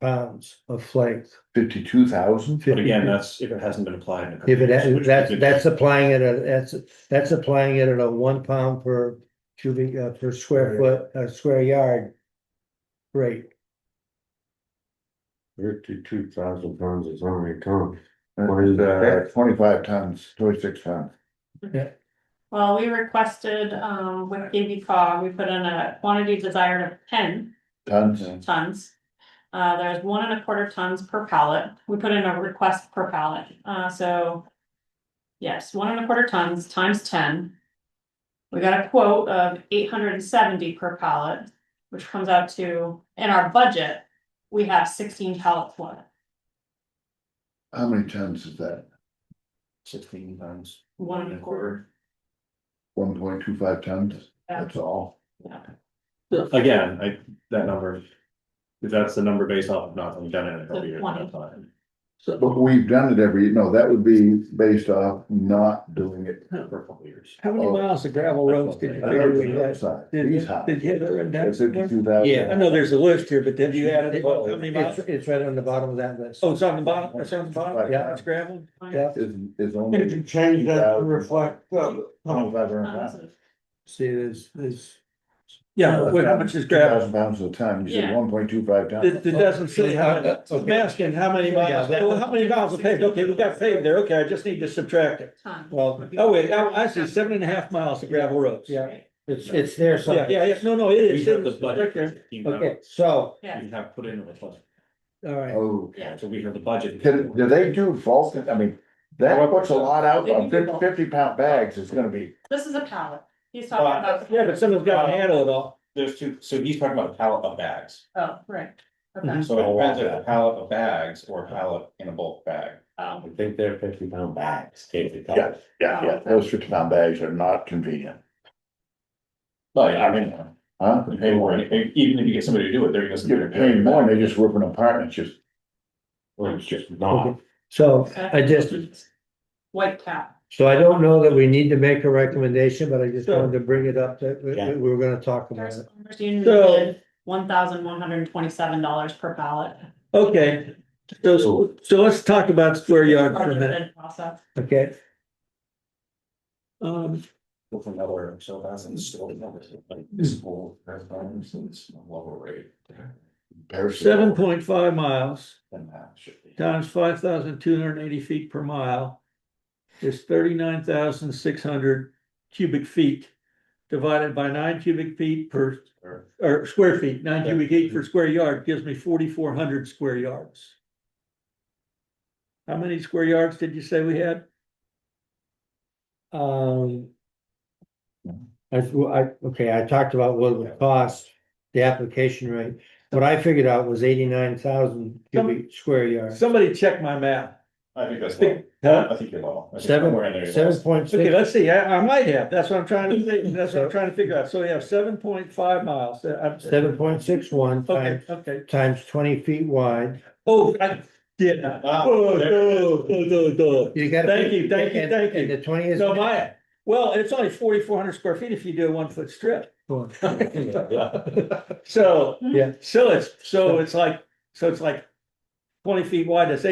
pounds of flakes. 52,000? But again, that's if it hasn't been applied. in a couple If of years, it, which that's, we did. that's applying it at a 1 pound per cubic, per square foot, square yard. Great, 32,000 tons is only a ton. It's, 25 tons, 26 tons. Well, we requested, with KB cog, we put in a quantity desired of 10 Tons, tons. There's 1.25 tons per pallet. We put in a request per pallet, so. Yes, 1.25 tons times 10. We got a quote of 870 per pallet, which comes out to, in our budget, we have 16 pallets left. how many tons is that? 16 times. 1.25. 1.25 tons, that's all. Yeah. Again, that number, if that's the number based off of not having done it in a couple The years. 20. that's fine. But we've done it no, that would be based off not doing it. For a couple years. How many Oh. miles of gravel roads did you figure we had? These high. Did you have it written down? 52,000. Yeah. I know there's a list here, but did you add it, how many miles? it's right on the bottom of that list. Oh, it's on the bottom, it's on the bottom, Yeah. it's gravel? Yeah, Is only. change that to reflect? 2,500 pounds. see, there's. Yeah, well, how much is gravel? 2,000 pounds a ton, you said Yeah. 1.25 tons. It doesn't say how, I'm asking how many miles, well, how many miles of paved, okay, we got paved there, okay, I just need to subtract it. Ton. Well, Oh, wait, I see 7.5 miles of gravel roads. yeah, it's there Yeah, somewhere. yeah, no, no, it is. We have the It's budget. right there. 16 Okay, so, Yeah. We have put in the budget. all right, Oh, Yeah. So we have the budget. do they do Vulcan, I mean, that puts a lot out, on 50-pound bags is gonna be, This is a pallet. He's talking about. Yeah, but someone's got to handle it all. There's two, so he's talking about a pallet of bags. Oh, right. Okay. Mhm. So it depends if a pallet of bags or a pallet in a bulk bag. Oh, I think they're 50-pound bags. yeah, those 50-pound bags are not convenient. But I mean, Huh? you pay more, even if you get somebody to do it, they're gonna. You're paying more, and they're just ripping them apart, and it's just, Well, it's just not. so I just, white cap. so I don't know that we need to make a recommendation, but I just wanted to bring it up that Yeah. we were gonna talk about First it. Farmers Union So- did $1,127 per pallet. Okay, so let's talk about square yard for Part a of the minute. bid process. Okay, With another, so that's still, like, this whole, it's a lower rate. perishable. 7.5 miles Than that should be. times 5,280 feet per mile is 39,600 cubic feet. Divided by 9 cubic feet per, or square feet, 9 cubic feet per square yard gives me 4,400 square yards. How many square yards did you say we had? I talked about what it would cost, the application rate. What I figured out was 89,000 cubic square yards. Somebody check my math. I think that's low. Huh? I think you're low. I think somewhere in there you're Seven low. point Okay, six, let's see, I might have, that's what I'm trying to think, that's what I'm trying to figure out, so we have 7.5 miles. 7.61 Okay, okay, times 20 feet wide. oh, I did, Ah, oh, there. oh. You gotta. Thank you, thank you, and- thank you. and the 20 is. No, well, it's only 4,400 square feet if you do a 1 foot strip. So, Yeah. so it's like 20 feet wide, that's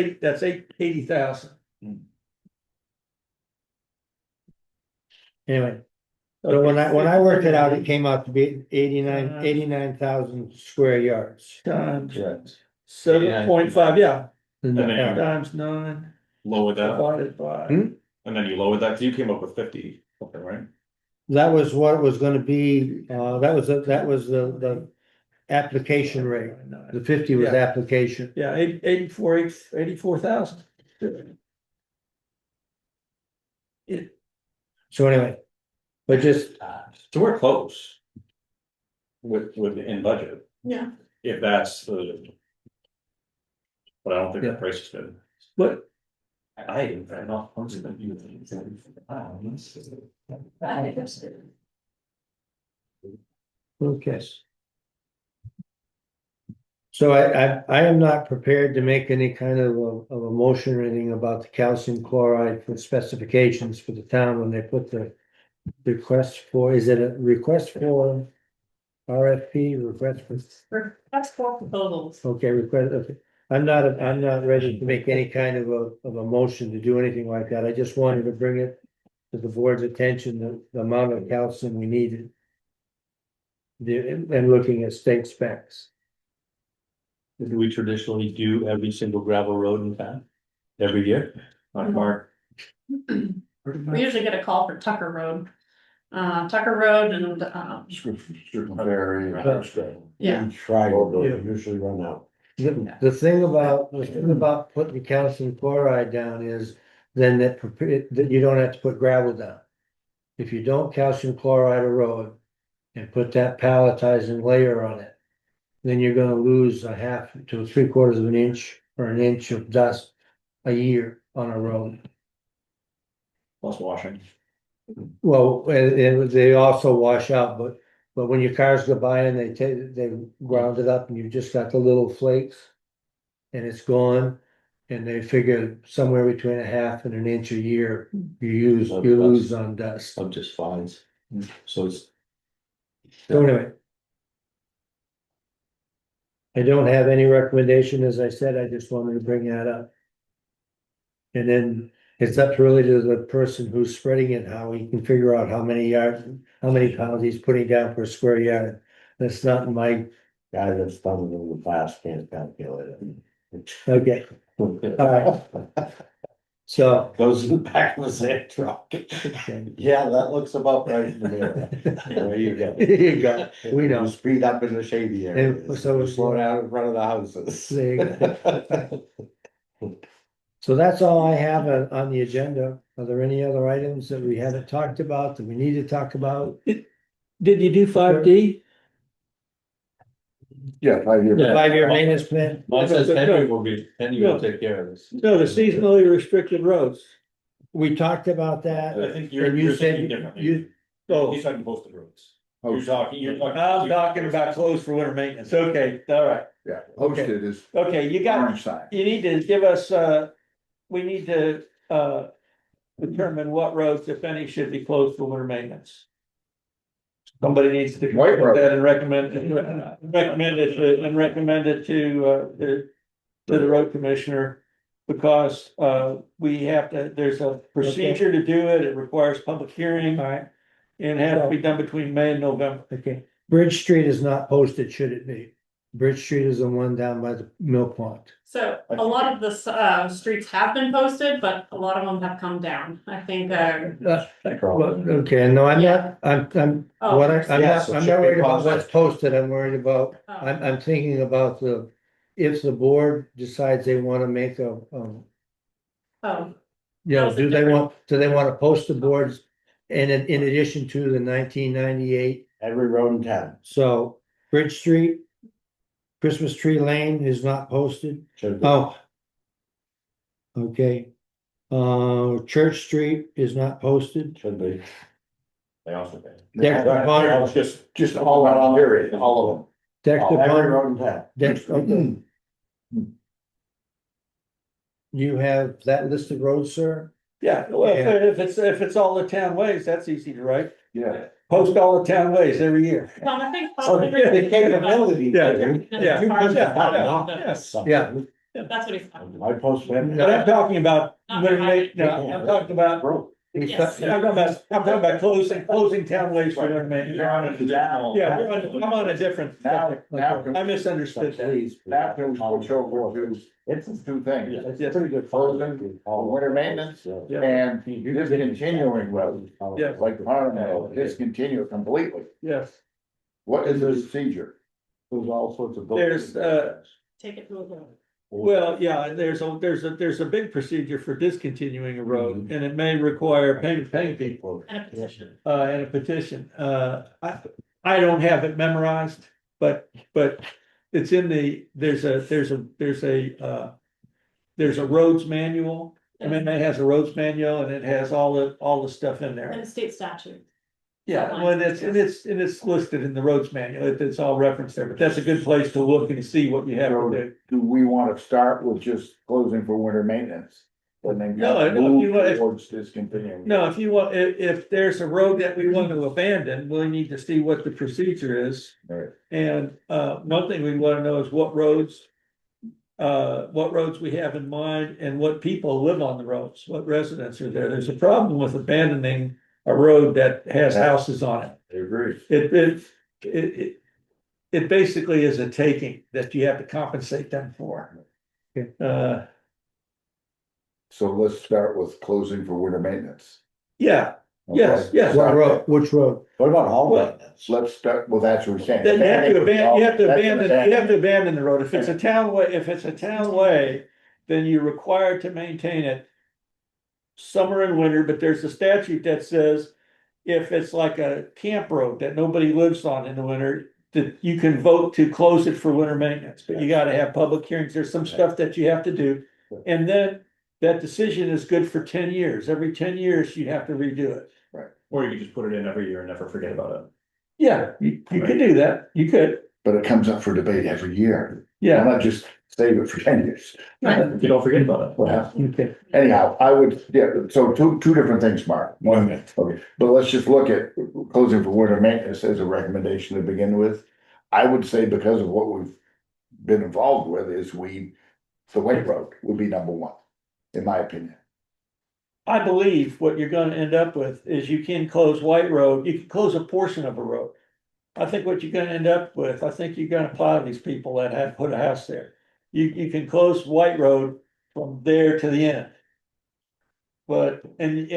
80,000. Anyway, so when I worked it out, it came out to be 89,000 square yards. Times Correct. 7.5, yeah, then you- times 9 Lower that, divided by. Hmm? and then you lowered that, 'cause you came up with 50, okay, right? That was what it was gonna be, that was the application rate. The 50 was Yeah. application. Yeah, 84,000. So anyway, but just, So we're close. With the in budget, Yeah. if that's the. But I don't think the Yeah. price is good. But I'm not. okay. So I am not prepared to make any kind of a motion or anything about the calcium chloride for specifications for the town when they put the request for, is it a request for RFP, request for, That's four proposals. okay, request, okay. I'm not ready to make any kind of a motion to do anything like that. I just wanted to bring it to the board's attention, the amount of calcium we needed. and looking at state specs. Do we traditionally do every single gravel road in town? Every year? Not Mark. We usually get a call for Tucker Road. Tucker Road and, Very. yeah. Triangle, they usually run out. The thing about putting the calcium chloride down is then that you don't have to put gravel down. If you don't calcium chloride a road and put that palletizing layer on it, then you're gonna lose a half to 3/4 of an inch or an inch of dust a year on a road. Plus washing. Well, and they also wash out, but when your cars go by and they ground it up and you've just got the little flakes. And it's gone, and they figure somewhere between a half and an inch a year, you lose on dust. Of just fines. So it's. So anyway. I don't have any recommendation, as I said, I just wanted to bring that up. And then it's up really to the person who's spreading it, how he can figure out how many yards, how many pounds he's putting down per square yard. That's not my, Guy that's done it in the past can't calculate it. okay, alright. So. Goes in the back of the sand truck. Okay. Yeah, that looks about right in the middle. There you go. There you go, we know. You speed up in the shady And areas, so- so slow down in front of the houses. There you go. So that's all I have on the agenda. Are there any other items that we haven't talked about that we need to talk about? Did you do 5D? Yeah, 5 years. Yeah. 5-year maintenance plan? Mine says Henry will take care of this. No, the seasonally restricted roads. We talked about that. I think you're, And you you're said thinking differently. you, Oh, He's talking posted roads. Oh, You're talking. I'm talking about closed for winter maintenance. Okay, all right. Yeah, posted is Okay, you got, orange sign. you need to give us, we need to, determine what roads, if any, should be closed for winter maintenance. Somebody needs to White put road. that and recommend it to the road commissioner. Because, we have to, there's a procedure to do it, it requires public hearing. alright, And it has to be done between May and November. okay. Bridge Street is not posted, should it be? Bridge Street is the one down by the mill pond. So a lot of the streets have been posted, but a lot of them have come down. I think, Well, okay, no, I'm not, I'm, Oh, what I'm yes, not, it I'm should not be worried about posted. what's posted, I'm worried about, Oh. I'm thinking about if the board decides they wanna make a, oh, you know, How's it do they different? wanna post the boards? And in addition to the 1998, Every road in town so Bridge Street. Christmas Tree Lane is not posted, should be. oh. Okay, Church Street is not posted, Should be. They also pay. Dexter Pond, Just all around period, all of them. Dexter Every Pond, road in town. Dexter, okay. You have that list of roads, sir? Yeah, well, if it's all the town ways, that's easy to write. Yeah. Post all the town ways every year. Tom, I think. So the capability. Yeah, yeah. You put that Yeah. down, Yes. Yeah. That's what he's talking I post that. But I'm talking about, Not winter right. ma- no, I'm talking about, Yes. I'm talking about closing town ways for winter maintenance. You're on a traditional. Yeah, I'm on a different. Now, I misunderstood that. now can we switch over to, it's two things, Yes. Pretty good. Closing, winter maintenance, Yeah. and discontinuing roads. Yeah. Like Farnham Road, discontinue it completely. Yes, What is the procedure? There's all sorts of. There's, Take it to a road. well, yeah, there's a big procedure for discontinuing a road, and it may require paying people. And a petition. And a petition, I don't have it memorized, but it's in there's a roads manual. MMA has a roads manual and it has all the stuff in And there. the state statute. Yeah, well, it's listed in the roads manual, it's all referenced there, but that's a good place to look and see what you have to do. Do we wanna start with just closing for winter maintenance? And then No, if you move want- towards discontinuing? No, if you want, if there's a road that we want to abandon, we'll need to see what the procedure is. Right. And, one thing we wanna know is what roads we have in mind and what people live on the roads, what residents are there. There's a problem with abandoning a road that has houses on it. I agree. it basically is a taking that you have to compensate them for. Okay. So let's start with closing for winter maintenance. Yeah, yes, Okay? yes. What road, which road? What about all Well, maintenance? Let's start, well, that's what we're saying. Then you have to That's abandon the road. If it's a town way, then you're required to maintain it. Summer and winter, but there's a statute that says if it's like a camp road that nobody lives on in the winter, that you can vote to close it for winter maintenance, but you gotta have public hearings. There's some stuff that you have to do. And then that decision is good for 10 years. Every 10 years, you have to redo it. Or you could just put it in every year and never forget about it. Yeah, you could do that. You could, But it comes up for debate every year. Why yeah. not just save it for 10 years? You don't forget about it. Well, Okay. anyhow, I would, yeah, so two different things, Mark. One, okay, but let's just look at closing for winter maintenance as a recommendation to begin with. I would say because of what we've been involved with is the White Road would be number one, in my opinion. I believe what you're gonna end up with is you can close White Road, you can close a portion of a road. I think what you're gonna end up with, I think you're gonna plow these people that have put a house there. You can close White Road from there to the end. But, and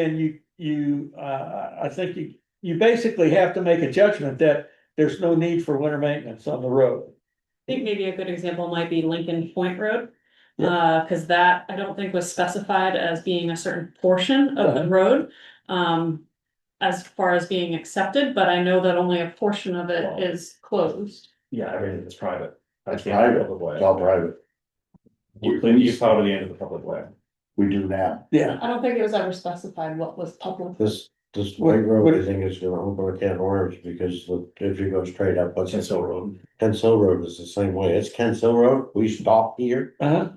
I think you basically have to make a judgment that there's no need for winter maintenance on the road. I think maybe a good example might be Lincoln Point Road. Yeah. Cause that I don't think was specified as being a certain portion of the Uh-huh. road. As far as being accepted, but I know that only a portion of it is closed. Yeah, everything is private. It's can't private. public way. It's all private. You plow to the end of the public way. We do now. Yeah. I don't think it was ever specified what was public. This What- White Road, what- I think is gonna open a can of worms, because look, if you go straight up, what's Kent it? Hill Road. Kent Hill Road is the same way, it's Kent Hill Road, we stop here. Uh-huh.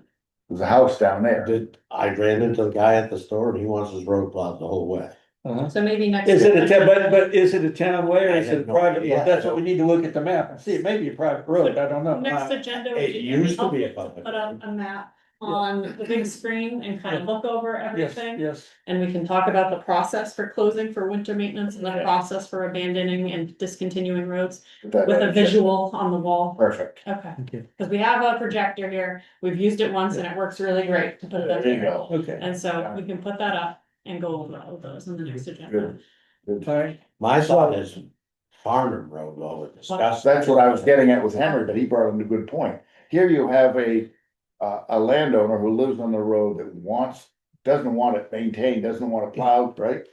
There's a house down there. I ran into the guy at the store and he wants his road plowed the whole way. Uh-huh. So maybe next. Is it a town, but is it a town way or I is it a have no private idea. road? That's what we need to look at the map and see. It may be a private road. I don't know. Next agenda. It would be used to be a helpful public Put up a map on the big screen and kind of look over Yes, everything. yes. And we can talk about the process for closing for winter maintenance and the process for abandoning and discontinuing roads That- with a visual on the wall. Perfect. Okay, Okay, because we have a projector here. We've used it once and it works really great to put it up There you there. go. Okay. And so we can put that up and go over all of those in the next agenda. Good. All right. My thought is Farnham Road, while we're discussing. That's what I was getting at with Henry, but he brought in a good point. Here you have a landowner who lives on the road that doesn't want it maintained, doesn't want it plowed, right?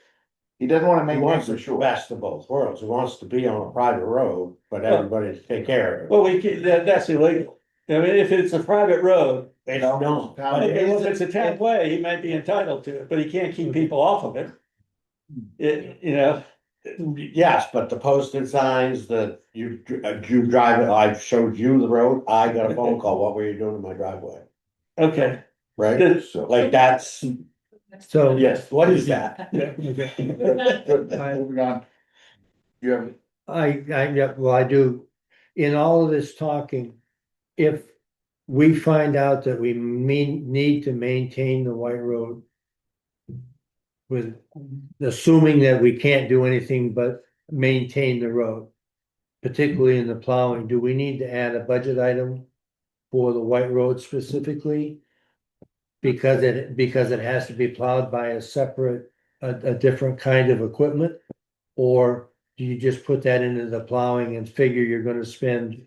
He doesn't want to He maintain wants for the sure. best of both worlds, he wants to be on a private road, but everybody to take care of it. Well, that's illegal. I mean, if it's a private road, It's No, no, town- okay, well, if it's a town way, he might be entitled to it, but he can't keep people off of it. yes, but the posted signs that you drive it, I showed you the road, I got a phone call, what were you doing in my driveway? Okay. Right, So. like that's, so. yes, what is that? Okay. Good, moving on. You have, Yeah, well, I do, in all of this talking, if we find out that we need to maintain the White Road. With, assuming that we can't do anything but maintain the road. Particularly in the plowing, do we need to add a budget item for the White Road specifically? Because it has to be plowed by a separate, a different kind of equipment? Or do you just put that into the plowing and figure you're gonna spend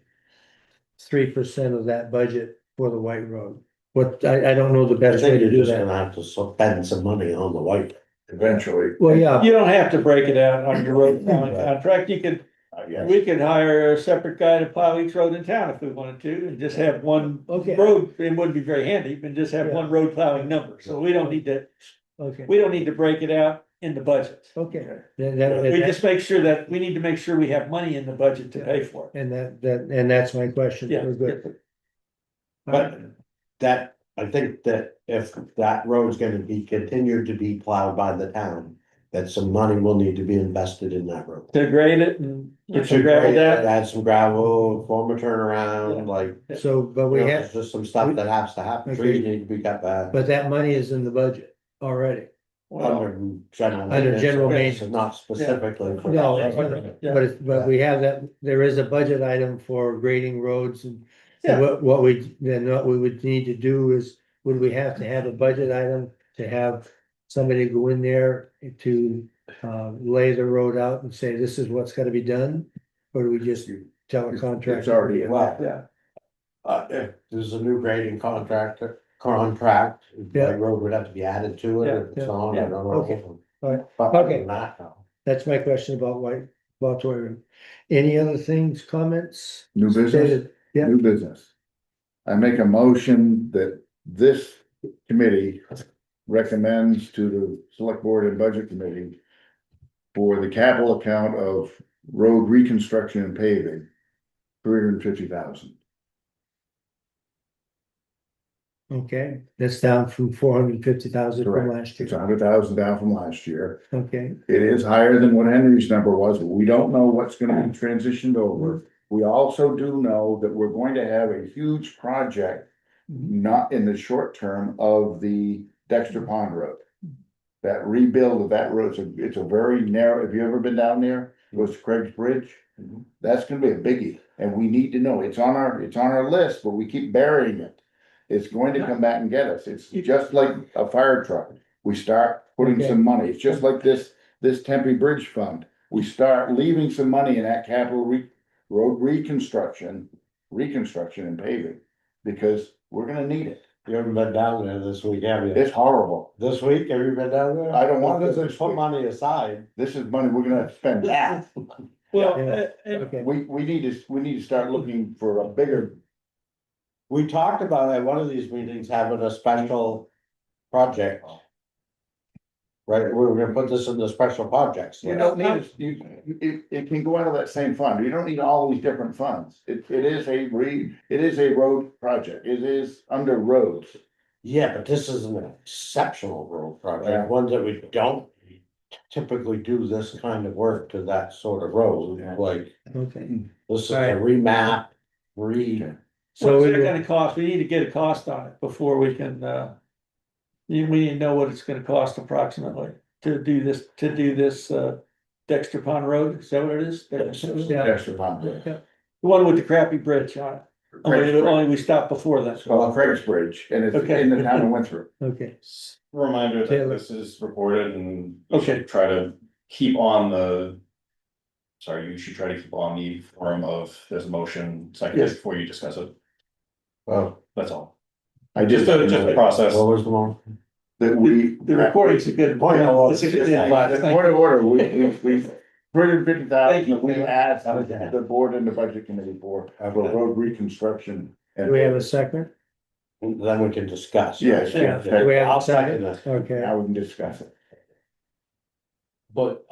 3% of that budget for the White Road? I don't know the I best way think to you're do just that. gonna have to spend some money on the white. eventually. Well, yeah, You don't have to break it out on your road plowing contract. Yes. We could hire a separate guy to plow each road in town if we wanted to, and just have one Okay. road. It wouldn't be very handy, but just have one road plowing number. So we don't need to break it out in the budget. Okay. We just make sure that, we need to make sure we have money in the budget to pay for it. And that's my question. Yeah. We're good. But that, I think that if that road's gonna be continued to be plowed by the town, that some money will need to be invested in that road. To grade it and get some To gravel grade it, down. add some gravel, form a turnaround, like, So, but we you know, have, there's just some stuff that has to happen, Okay. trees need to be cut back. but that money is in the budget already. Under general. Under general maintenance, maintenance. Not specifically. for No, that. but we have that, there is a budget item for grading roads and. Yeah. What we would need to do is, would we have to have a budget item to have somebody go in there to. Lay the road out and say, this is what's gotta be done, or do we just tell a contractor? It's already, Well, Yeah. if there's a new grading contract, Yeah. the road would have to be added to it, if it's Yeah. on, I don't know. Okay. All right. But other Okay. than that, no. That's my question about Toy. Any other things, comments? new business, Stated? Yeah. new business. I make a motion that this committee recommends to the select board and budget committee. For the capital account of road reconstruction and paving, $350,000. Okay, that's down from 450,000 from Correct. last It's year. 100,000 down from last year. Okay, It is higher than what Henry's number was, but we don't know what's gonna be transitioned over. We also do know that we're going to have a huge project, not in the short term, of the Dexter Pond Road. That rebuild of that road, it's a very narrow, have you ever been down there? It goes to Craig's Bridge. That's gonna be a biggie, and we need to know, it's on our list, but we keep burying it. It's going to come back and get us, it's just like a fire truck, we start putting Okay. some money, it's just like this Tempe Bridge Fund. We start leaving some money in that road reconstruction and paving, because we're gonna need it, You haven't been down there this week, have you? it's horrible. This week, have you been down there? I don't want Well, to this Put week. money aside. This is money we're gonna have to spend now. Well, Yeah. and okay, We need to start looking for a bigger, We talked about at one of these meetings having a special project. Right, we were gonna put this in the special projects. you don't need it, it can go out of that same fund, you don't need all these different funds. It is a road project, it is under roads. Yeah, but this is an exceptional road Yeah. project, one that we don't typically do this kind of work to that sort of road, Yeah. like, okay. this is a Alright. remap, So what's we it will- gonna cost? We need to get a cost on it before we can, we need to know what it's gonna cost approximately to do this, Dexter Pond Road, is that what it is? Yeah. Extra fund. The one with the crappy bridge on it, only we stopped before that. Well, Craig's Bridge, and it's Okay. in the town of Winthrop. Okay, Reminder that Taylor. this is recorded and we Okay. should try to keep on the. Sorry, you should try to keep on the forum of there's a motion second Yes. before you discuss it, well, that's all. I Just a process. what was the one? That we. The recording's a good point. It's a good advice. The Thank point you. of order, we $350,000, Thank you. we asked the board and the budget committee for road reconstruction. do we have a second? Then we can discuss. Yes, Yeah. Do we have a I'll second? second it. Okay, Now we can discuss it. But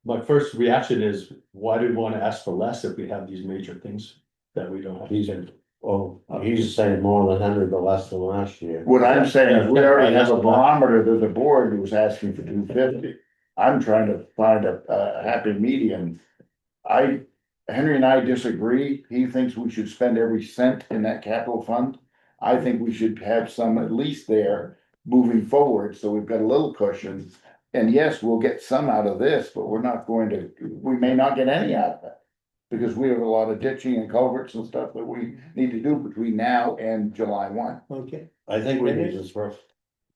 my first reaction is, why do we wanna ask for less if we have these major things that we don't have? He's saying more than 100, but less than last year. What I'm saying is, we already have a barometer that the board was asking for $250. I'm trying to find a happy medium. Henry and I disagree. He thinks we should spend every cent in that capital fund. I think we should have some at least there moving forward, so we've got a little cushion. And yes, we'll get some out of this, but we may not get any out of it. Because we have a lot of ditching and culverts and stuff that we need to do between now and July 1. okay, I think we need this first.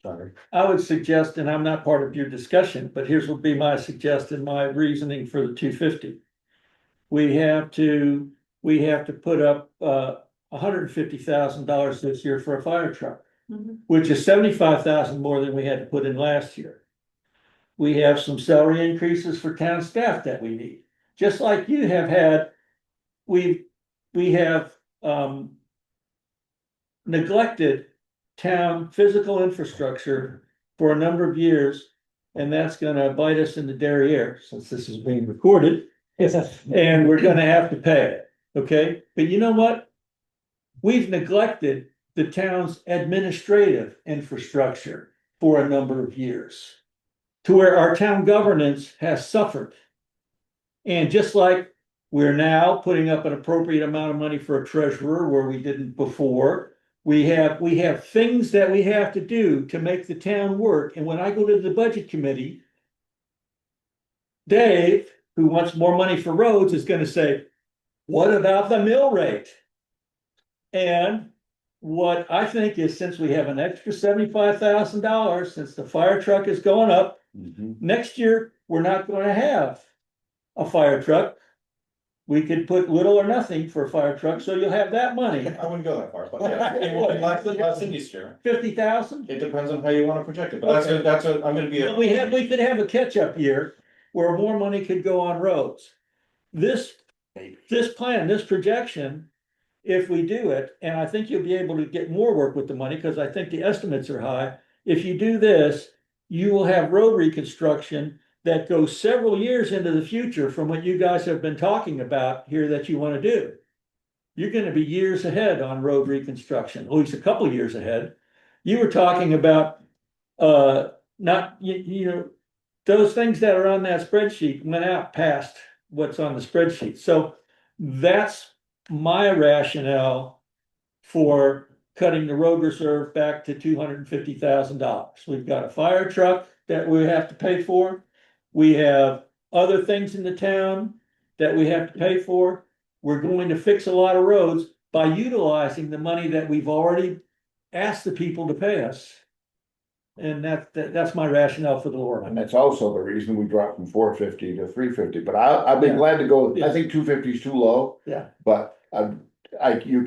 Sorry. I would suggest, and I'm not part of your discussion, but here's would be my suggestion, my reasoning for the 250. We have to put up, $150,000 this year for a fire truck, Mhm. which is 75,000 more than we had to put in last year. We have some salary increases for town staff that we need, just like you have had. We have, neglected town physical infrastructure for a number of years. And that's gonna bite us in the derriere, since this is being recorded, and we're gonna have to pay it, okay? But you know what? We've neglected the town's administrative infrastructure for a number of years. To where our town governance has suffered. And just like we're now putting up an appropriate amount of money for a treasurer where we didn't before, We have things that we have to do to make the town work, and when I go to the budget committee. Dave, who wants more money for roads, is gonna say, what about the mill rate? And what I think is, since we have an extra $75,000, since the fire truck is going up, next year, we're not gonna have a fire truck. We could put little or nothing for a fire truck, so you'll have that money, I wouldn't go that far, but yeah, it will be less than this year. 50,000. It depends on how you wanna project it, but I'm gonna be. We could have a catch-up year where more money could go on roads. This plan, this projection, if we do it, and I think you'll be able to get more work with the money, because I think the estimates are high. If you do this, you will have road reconstruction that goes several years into the future from what you guys have been talking about here that you want to do. You're gonna be years ahead on road reconstruction, at least a couple of years ahead. You were talking about, not, you know, those things that are on that spreadsheet went out past what's on the spreadsheet. So that's my rationale for cutting the road reserve back to $250,000. We've got a fire truck that we have to pay for. We have other things in the town that we have to pay for. We're going to fix a lot of roads by utilizing the money that we've already asked the people to pay us. And that's my rationale for the Lord. And that's also the reason we dropped from 450 to 350, but I'd be Yeah. glad to go, Yeah. I think 250 is too low. Yeah. But I can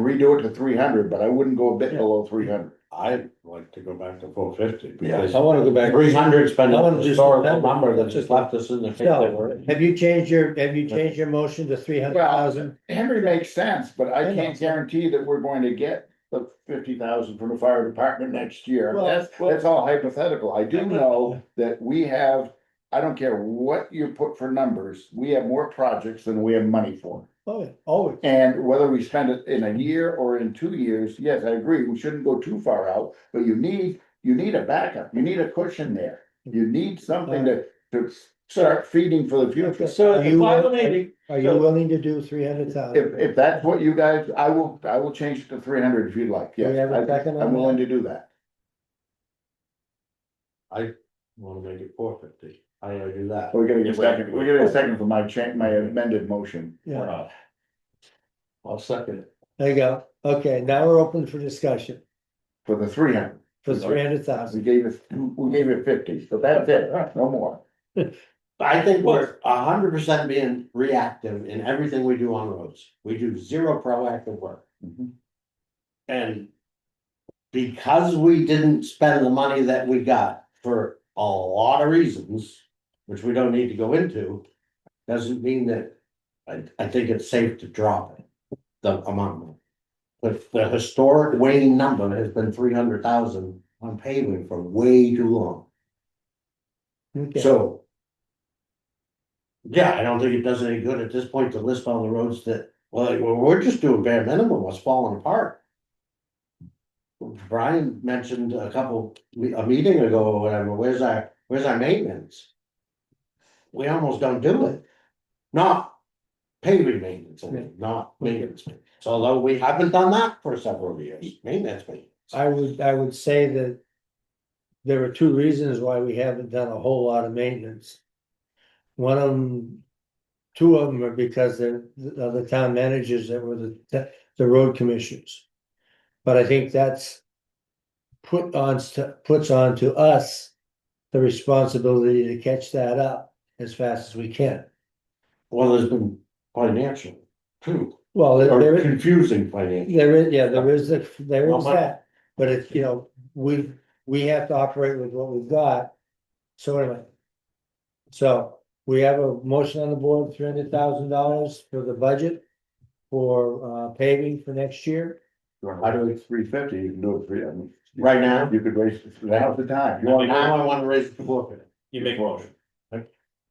redo it to 300, but I wouldn't go a bit Yeah. below 300. I'd like to go back to 450 Yeah, because I wanna go back. 300's been I a wanna just historical remember- number that just left us in the. So, have you changed your motion to 300,000? Henry makes sense, but I I know. can't guarantee that we're going to get the 50,000 from the fire department next year. Well, That's all hypothetical. I do know that we have, I don't care what you put for numbers, we have more projects than we have money for. Oh, yeah, always. And whether we spend it in a year or in 2 years, yes, I agree, we shouldn't go too far out, but you need a backup, you need a cushion there. You need something to start feeding for the future. So at Are the you final willing- meeting, Are you willing to do 300,000? If that's what you guys, I will change it to 300 if you'd like, Do we yes, have a second on I'm willing that? to do that. I wanna make it 450. I gotta do that. We're gonna get a second, we're gonna get a second for my amended motion. Yeah, I'll second it. there you go. Okay, now we're open for discussion For the 300, for 300,000. we gave it 50, so that's it, no more. I think we're 100% being reactive in everything we do on roads. We do zero proactive work. Mhm. And because we didn't spend the money that we got for a lot of reasons, which we don't need to go into, doesn't mean that I think it's safe to drop it, the amount. But the historic weighing number has been 300,000 on paving for way too long. Okay. So. Yeah, I don't think it does any good at this point to list all the roads that, well, we're just doing bare minimum, what's falling apart. Brian mentioned a meeting ago or whatever, where's our maintenance? We almost don't do it. Not paving maintenance, I mean, not maintenance. Maintenance. Although we haven't done that for several years, maintenance. I would say that there are two reasons why we haven't done a whole lot of maintenance. One of them, two of them are because they're the town managers that were the road commissioners. But I think that's puts onto us the responsibility to catch that up as fast as we can. Well, there's been financial too, Well, or there confusing financial. there is Well, my- that, but it's, you know, we have to operate with what we've got. So anyway. So we have a motion on the board, $300,000 for the budget for paving for next year. I do it 350, you can do it 300. Right now? You could raise it, now's the time. Now I wanna raise it to 450. You make a motion.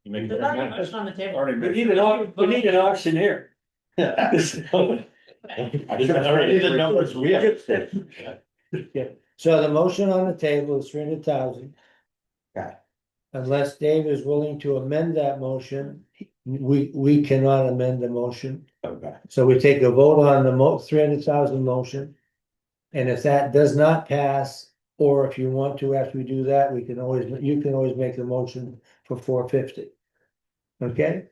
You make. There's already a motion on the table. Already we made. need an auctioneer. I already the numbers we have. So the motion on the table is 300,000. Okay. Unless Dave is willing to amend that motion, we cannot amend the motion. Okay. So we take a vote on the 300,000 motion. And if that does not pass, or if you want to, after we do that, you can always make the motion for 450. Okay?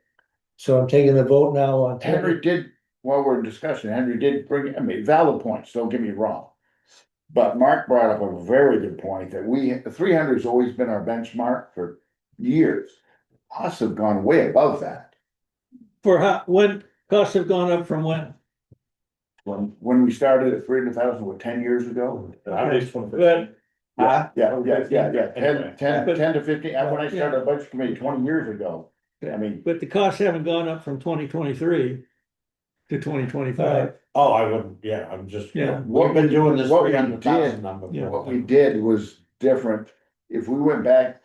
So I'm taking the vote now on. Henry did, while we're in discussion, Henry did bring, I mean, valid points, don't get me wrong. But Mark brought up a very good point that 300 has always been our benchmark for years. Costs have gone way above that. For how, when costs have gone up from when? When we started at 300,000, what, 10 years ago? But, Yeah, 10 to 15, when I started a budget committee 20 years ago. I mean, but the costs haven't gone up from 2023 to 2025. Oh, I wouldn't, yeah, I'm just, Yeah. we've been doing this What we 300,000 did- number. Yeah. what we did was different. If we went back,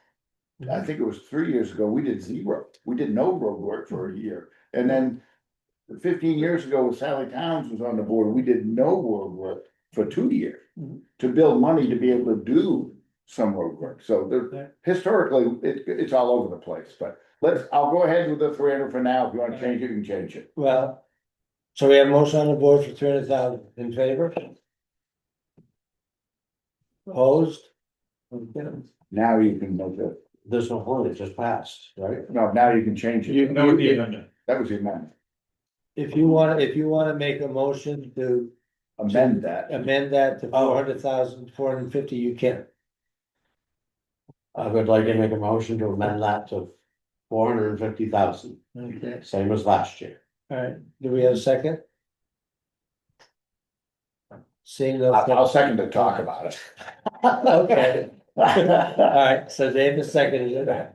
I think it was 3 years ago, we did zero. We did no road work for a year. And then 15 years ago, when Sally Towns was on the board, we did no road work for 2 years. Mhm. To build money to be able to do some road work. So historically, it's all over the place, but I'll go ahead with the 300 for now. If you wanna change it, you can change it. Well, so we have a motion on the board for 300,000 in favor? Opposed? Now you can make it, There's no point, it just passed, right? no, now you can change it. You- That would be the amendment. That was the amendment. If you wanna make a motion to Amend that. amend that to 400,000, 450, you can. I would like to make a motion to amend that to 450,000, Okay, same as last year. all right, do we have a second? Seeing no. I'll second to talk about it. Okay. All right, so David seconded it.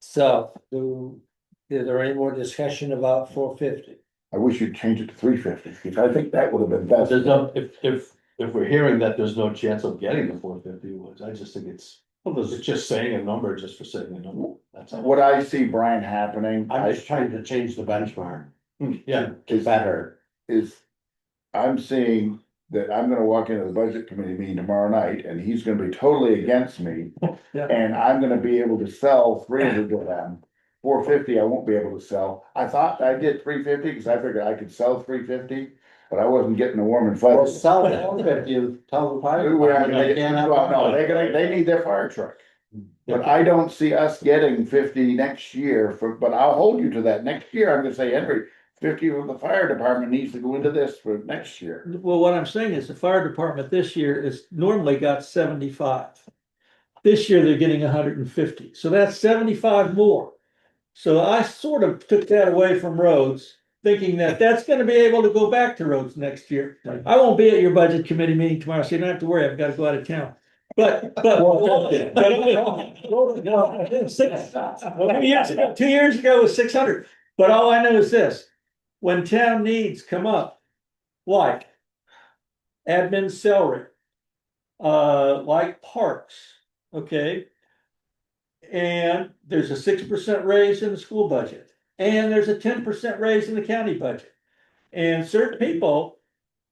So, is there any more discussion about 450? I wish you'd change it to 350, because I think that would have been best. There's no, if we're hearing that there's no chance of getting the 450 woods, I just think it's just saying a number just for saying a number. That's all. What I see, Brian, happening, I'm just trying to change the benchmark. Yeah. To better. is I'm seeing that I'm gonna walk into the budget committee meeting tomorrow night, and he's gonna be totally against me. Yeah. And I'm gonna be able to sell 300 of them. 450, I won't be able to sell. I thought I did 350, because I figured I could sell 350, but I wasn't getting the warm and Well, fuzzy. sell it, if you tell the fire We're not department gonna they get- can't have. Well, no, they need their fire truck. But I don't see us getting 50 next year but I'll hold you to that. Next year, I'm gonna say, Henry, 50 from the fire department needs to go into this for next year. Well, what I'm saying is the fire department this year is normally got 75. This year they're getting 150, so that's 75 more. So I sort of took that away from roads, thinking that that's gonna be able to go back to roads next year. I won't be at your budget committee meeting tomorrow, so you don't have to worry, I've gotta go out of town. But. 2 years ago was 600, but all I know is this, when town needs come up, like admin salary, like parks, okay? And there's a 6% raise in the school budget, and there's a 10% raise in the county budget. And certain people,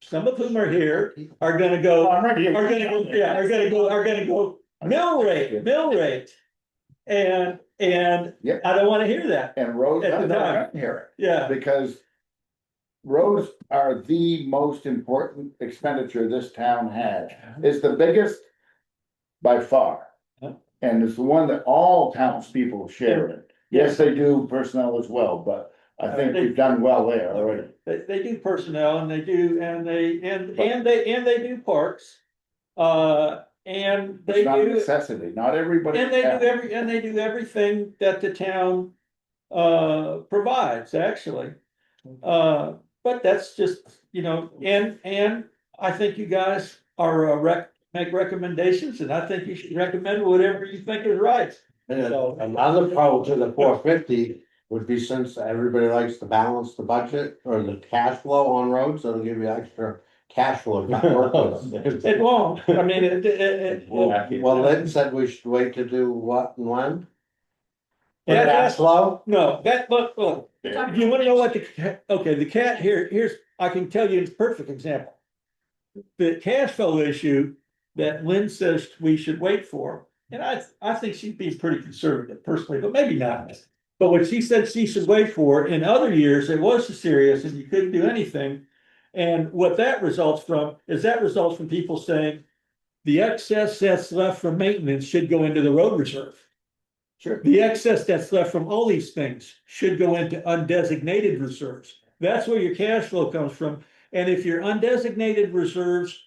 some of whom are here, are gonna go, I'm right here. are gonna go mill rate. And Yep. I don't wanna hear that, And roads, At the I'm not time. gonna hear yeah. it, because roads are the most important expenditure this town has. It's the biggest by far. Yeah. And it's the one that all townspeople share in. Yes, they do personnel as well, but I think we've done well there already. They do personnel and they do, and they do parks. And they It's not a do, necessity, not everybody. and they do everything that the town, provides, actually. But that's just, and I think you guys are, make recommendations, and I think you should recommend whatever you think is right. So- Another pro to the 450 would be, since everybody likes to balance the budget or the cash flow on roads, it'll give you extra cash flow. to work with. It won't, I mean, it. Well, Lynn said we should wait to do what and when? For Yeah, cash flow? No, look, you wanna know what the cat, here's, I can tell you a perfect example. The cash flow issue that Lynn says we should wait for, and I think she's being pretty conservative personally, but maybe not. But what she said she should wait for, in other years, it was serious and you couldn't do anything. And what that results from is that results from people saying the excess that's left from maintenance should go into the road reserve. Sure. The excess that's left from all these things should go into undesignated reserves. That's where your cash flow comes from. And if your undesignated reserves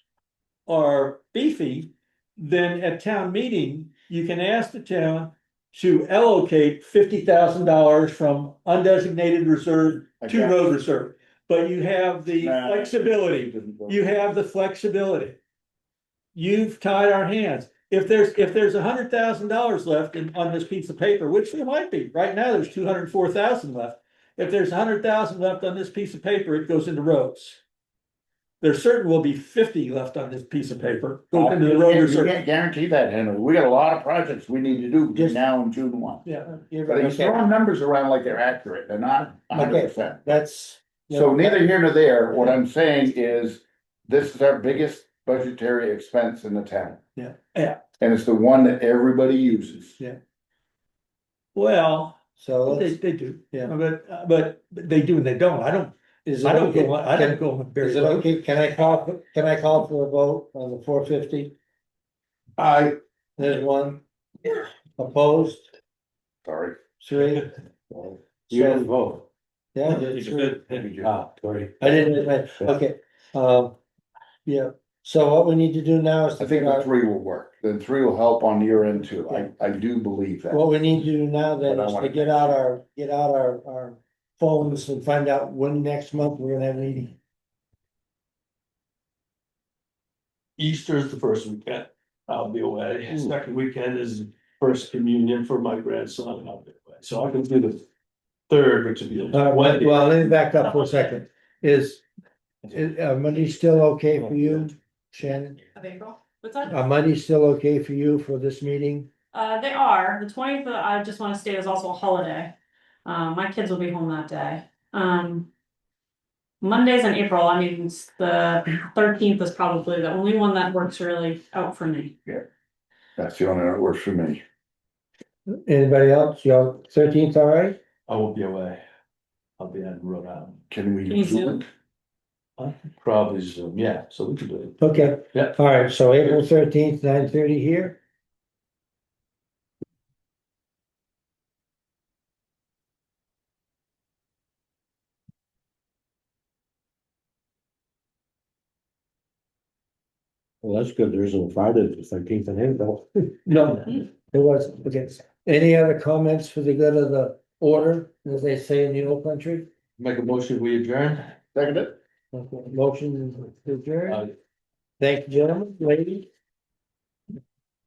are beefy, then at town meeting, you can ask the town to allocate $50,000 from undesignated reserve to Okay. road reserve. But you have the Nah. flexibility, you have the flexibility. You've tied our hands. If there's $100,000 left on this piece of paper, which there might be, right now, there's 204,000 left. If there's 100,000 left on this piece of paper, it goes into roads. There certain will be 50 left on this piece of paper, goes into the road You reserve. can't guarantee that, Henry. We got a lot of projects we need to do between Just- now and June 1. Yeah, But he's throwing numbers around like they're accurate. They're not 100%. That's. So neither here nor there, what I'm saying is, this is our biggest budgetary expense in the town. Yeah. Yeah. And it's the one that everybody uses. well, So they, let's, they do, yeah. but they do and they don't. I don't okay? go, I don't go on Berry Is it Road. okay? Can I call for a vote on the 450? There's one. Opposed, Sorry. 3. You didn't vote. Yeah, I You did, did. three. Good job, Tori. I didn't, okay, yeah, so what we need to do now is I to think figure the out, 3 will work. Then 3 will help on your end too. I do believe that. what we need to do now then But I is to wanna- get out our phones and find out when next month we're gonna have a meeting. Easter is the first weekend, I'll be away, second weekend is first communion for my grandson, I'll be away, so I can do the third, which would be. Well, let me back up for a second, is Monday still okay for you, Shannon? Of April, what's that? Monday still okay for you for this meeting? They are, the 20th, I just wanna state is also a holiday. My kids will be home that day. Mondays in April, I mean, the 13th is probably the only one that works really out for me. That's the only one that works for me. Anybody else, your 13th, all right? I won't be away. I'll be in Rhode Island, Can we? Can you zoom? probably Zoom, yeah, so we can do it. Okay. Yeah. All right, so April 13th, 9:30 here. Well, that's good, there's a Friday, the 13th in April. No, it wasn't, okay. Any other comments for the good of the order, as they say in the old country? Make a motion, we adjourn? Second it? Okay, motion to adjourn. Uh, Thank you, gentlemen, ladies.